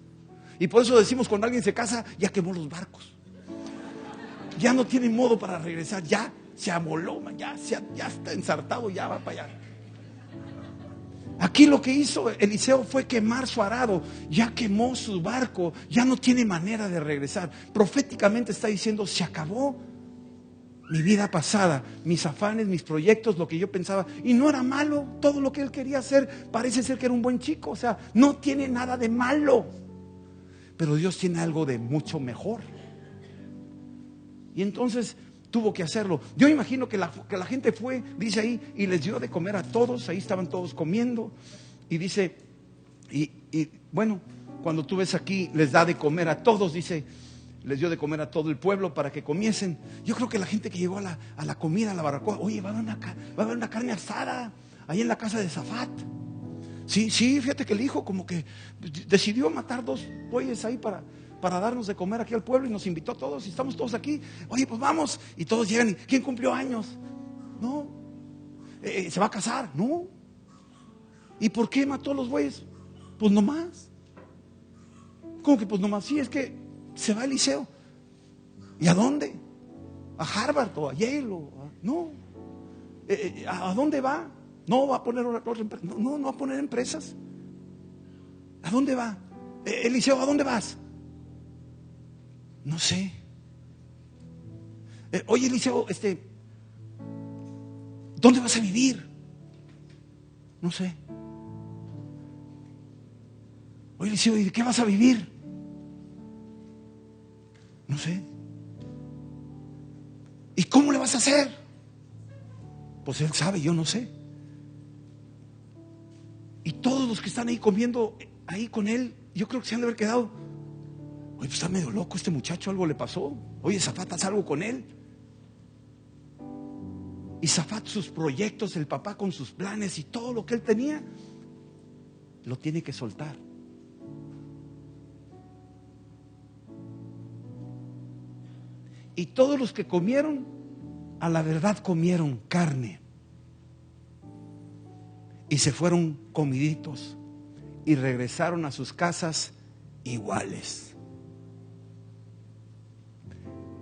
Y por eso decimos, cuando alguien se casa, ya quemó los barcos, ya no tiene modo para regresar, ya se amoló, ya está ensartado, ya va para allá. Aquí lo que hizo Eliseo fue quemar su arado, ya quemó su barco, ya no tiene manera de regresar. Proféticamente está diciendo: se acabó mi vida pasada, mis afanes, mis proyectos, lo que yo pensaba. Y no era malo, todo lo que él quería hacer, parece ser que era un buen chico, o sea, no tiene nada de malo. Pero Dios tiene algo de mucho mejor. Y entonces tuvo que hacerlo. Yo imagino que la gente fue, dice ahí, y les dio de comer a todos. Ahí estaban todos comiendo. Y dice, y bueno, cuando tú ves aquí, les da de comer a todos, dice, les dio de comer a todo el pueblo para que comiesen. Yo creo que la gente que llegó a la comida, a la barbacoa: oye, va a haber una carne asada ahí en la casa de Zafat. Sí, fíjate que el hijo como que decidió matar 2 bueyes ahí para darnos de comer aquí al pueblo, y nos invitó a todos, y estamos todos aquí. Oye, pues vamos. Y todos llegan, y ¿quién cumplió años? No. ¿Se va a casar? No. ¿Y por qué mató a los bueyes? Pues nomás. ¿Cómo que pues nomás? Sí, es que se va a Eliseo. ¿Y a dónde? ¿A Harvard o a Yale? No. ¿A dónde va? No va a poner otra empresa. No va a poner empresas. ¿A dónde va? Eliseo, ¿a dónde vas? No sé. Oye, Eliseo, ¿dónde vas a vivir? No sé. Oye, Eliseo, ¿y de qué vas a vivir? No sé. ¿Y cómo le vas a hacer? Pues él sabe, yo no sé. Y todos los que están ahí comiendo ahí con él, yo creo que se han de haber quedado: oye, pues está medio loco este muchacho, algo le pasó. Oye, Zafat, haz algo con él. Y Zafat, sus proyectos, el papá con sus planes y todo lo que él tenía, lo tiene que soltar. Y todos los que comieron, a la verdad comieron carne. Y se fueron comiditos y regresaron a sus casas iguales.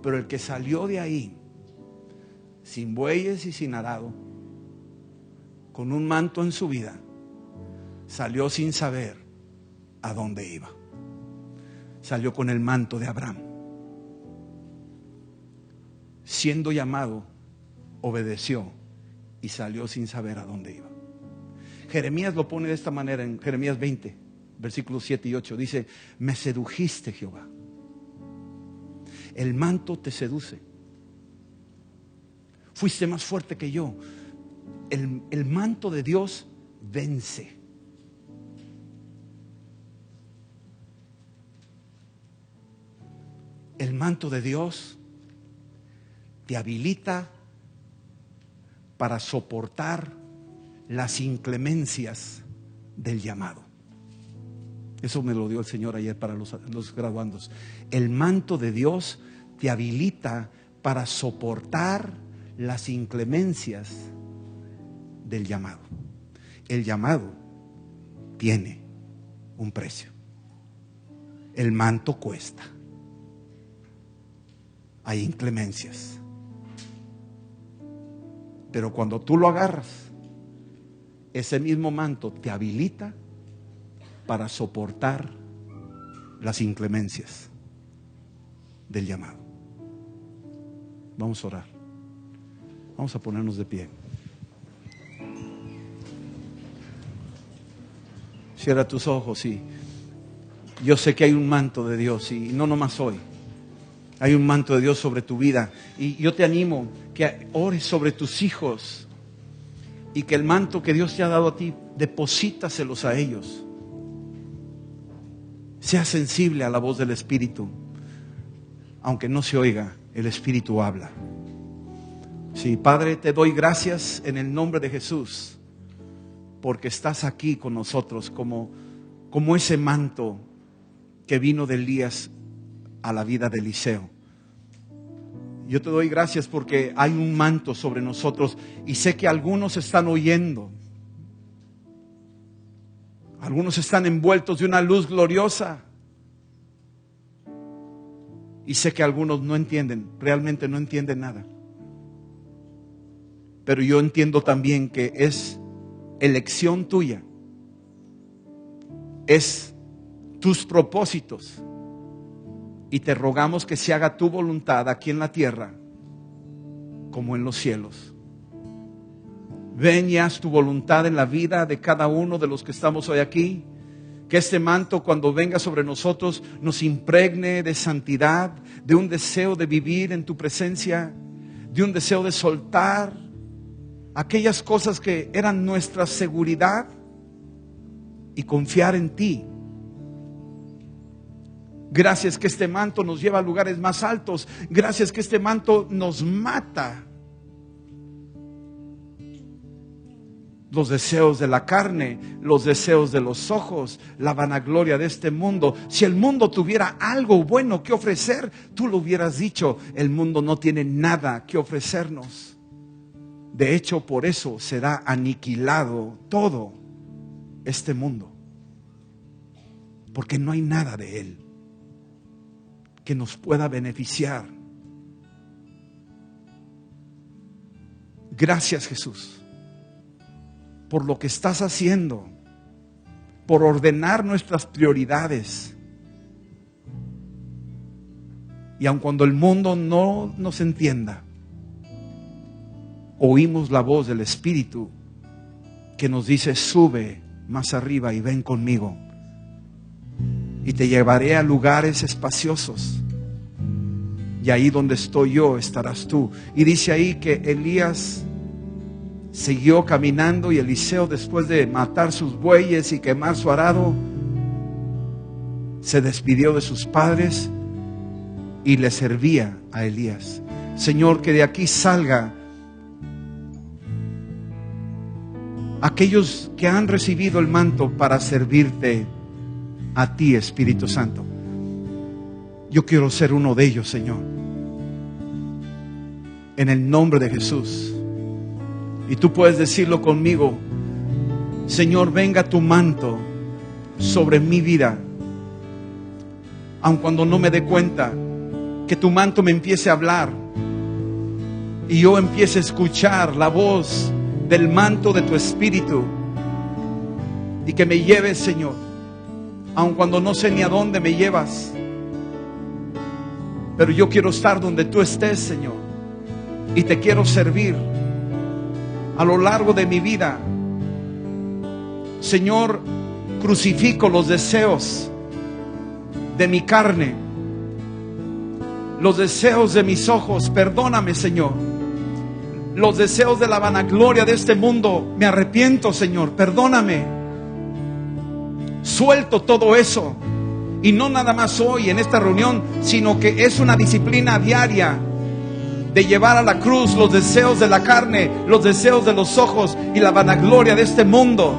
Pero el que salió de ahí sin bueyes y sin arado, con un manto en su vida, salió sin saber a dónde iba. Salió con el manto de Abraham. Siendo llamado, obedeció y salió sin saber a dónde iba. Jeremías lo pone de esta manera en Jeremías 20, versículos 7 y 8. Dice: me sedujiste, Jehová. El manto te seduce. Fuiste más fuerte que yo. El manto de Dios vence. El manto de Dios te habilita para soportar las inclemencias del llamado. Eso me lo dio el Señor ayer para los graduandos. El manto de Dios te habilita para soportar las inclemencias del llamado. El llamado tiene un precio. El manto cuesta. Hay inclemencias. Pero cuando tú lo agarras, ese mismo manto te habilita para soportar las inclemencias del llamado. Vamos a orar. Vamos a ponernos de pie. Cierra tus ojos y yo sé que hay un manto de Dios y no nomás hoy. Hay un manto de Dios sobre tu vida y yo te animo que ores sobre tus hijos y que el manto que Dios te ha dado a ti, deposítaselos a ellos. Sea sensible a la voz del Espíritu. Aunque no se oiga, el Espíritu habla. Sí, Padre, te doy gracias en el nombre de Jesús, porque estás aquí con nosotros como ese manto que vino de Elías a la vida de Eliseo. Yo te doy gracias porque hay un manto sobre nosotros y sé que algunos están oyendo. Algunos están envueltos de una luz gloriosa. Y sé que algunos no entienden, realmente no entienden nada. Pero yo entiendo también que es elección tuya. Es tus propósitos. Y te rogamos que se haga tu voluntad aquí en la tierra como en los cielos. Ven y haz tu voluntad en la vida de cada uno de los que estamos hoy aquí. Que este manto, cuando venga sobre nosotros, nos impregne de santidad, de un deseo de vivir en tu presencia, de un deseo de soltar aquellas cosas que eran nuestra seguridad y confiar en ti. Gracias que este manto nos lleva a lugares más altos. Gracias que este manto nos mata los deseos de la carne, los deseos de los ojos, la vanagloria de este mundo. Si el mundo tuviera algo bueno que ofrecer, tú lo hubieras dicho. El mundo no tiene nada que ofrecernos. De hecho, por eso será aniquilado todo este mundo, porque no hay nada de él que nos pueda beneficiar. Gracias, Jesús, por lo que estás haciendo, por ordenar nuestras prioridades. Y aun cuando el mundo no nos entienda, oímos la voz del Espíritu que nos dice: sube más arriba y ven conmigo. Y te llevaré a lugares espaciosos. Y ahí donde estoy yo estarás tú. Y dice ahí que Elías siguió caminando y Eliseo, después de matar sus bueyes y quemar su arado, se despidió de sus padres y le servía a Elías. Señor, que de aquí salga aquellos que han recibido el manto para servirte a ti, Espíritu Santo. Yo quiero ser uno de ellos, Señor, en el nombre de Jesús. Y tú puedes decirlo conmigo: Señor, venga tu manto sobre mi vida, aun cuando no me dé cuenta, que tu manto me empiece a hablar y yo empiece a escuchar la voz del manto de tu Espíritu, y que me lleves, Señor, aun cuando no sé ni a dónde me llevas, pero yo quiero estar donde tú estés, Señor, y te quiero servir a lo largo de mi vida. Señor, crucifico los deseos de mi carne, los deseos de mis ojos. Perdóname, Señor, los deseos de la vanagloria de este mundo. Me arrepiento, Señor, perdóname. Suelto todo eso Y no nada más hoy en esta reunión, sino que es una disciplina diaria de llevar a la cruz los deseos de la carne, los deseos de los ojos y la vanagloria de este mundo.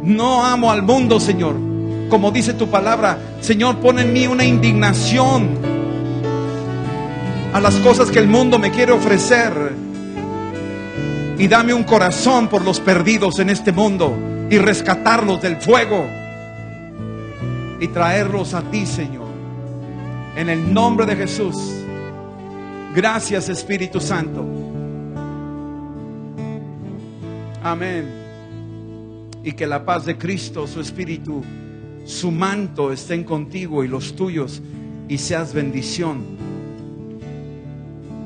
No amo al mundo, Señor. Como dice tu palabra, Señor, pon en mí una indignación a las cosas que el mundo me quiere ofrecer. Y dame un corazón por los perdidos en este mundo y rescatarlos del fuego y traerlos a ti, Señor. En el nombre de Jesús. Gracias, Espíritu Santo. Amén. Y que la paz de Cristo, su Espíritu, su manto estén contigo y los tuyos, y seas bendición.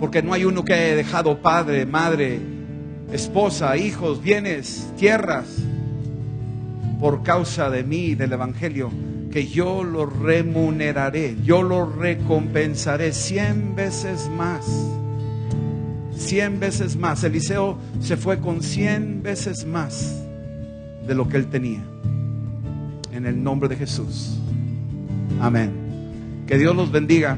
Porque no hay uno que haya dejado padre, madre, esposa, hijos, bienes, tierras, por causa de mí y del Evangelio, que yo lo remuneraré, yo lo recompensaré 100 veces más. 100 veces más. Eliseo se fue con 100 veces más de lo que él tenía. En el nombre de Jesús. Amén. Que Dios los bendiga.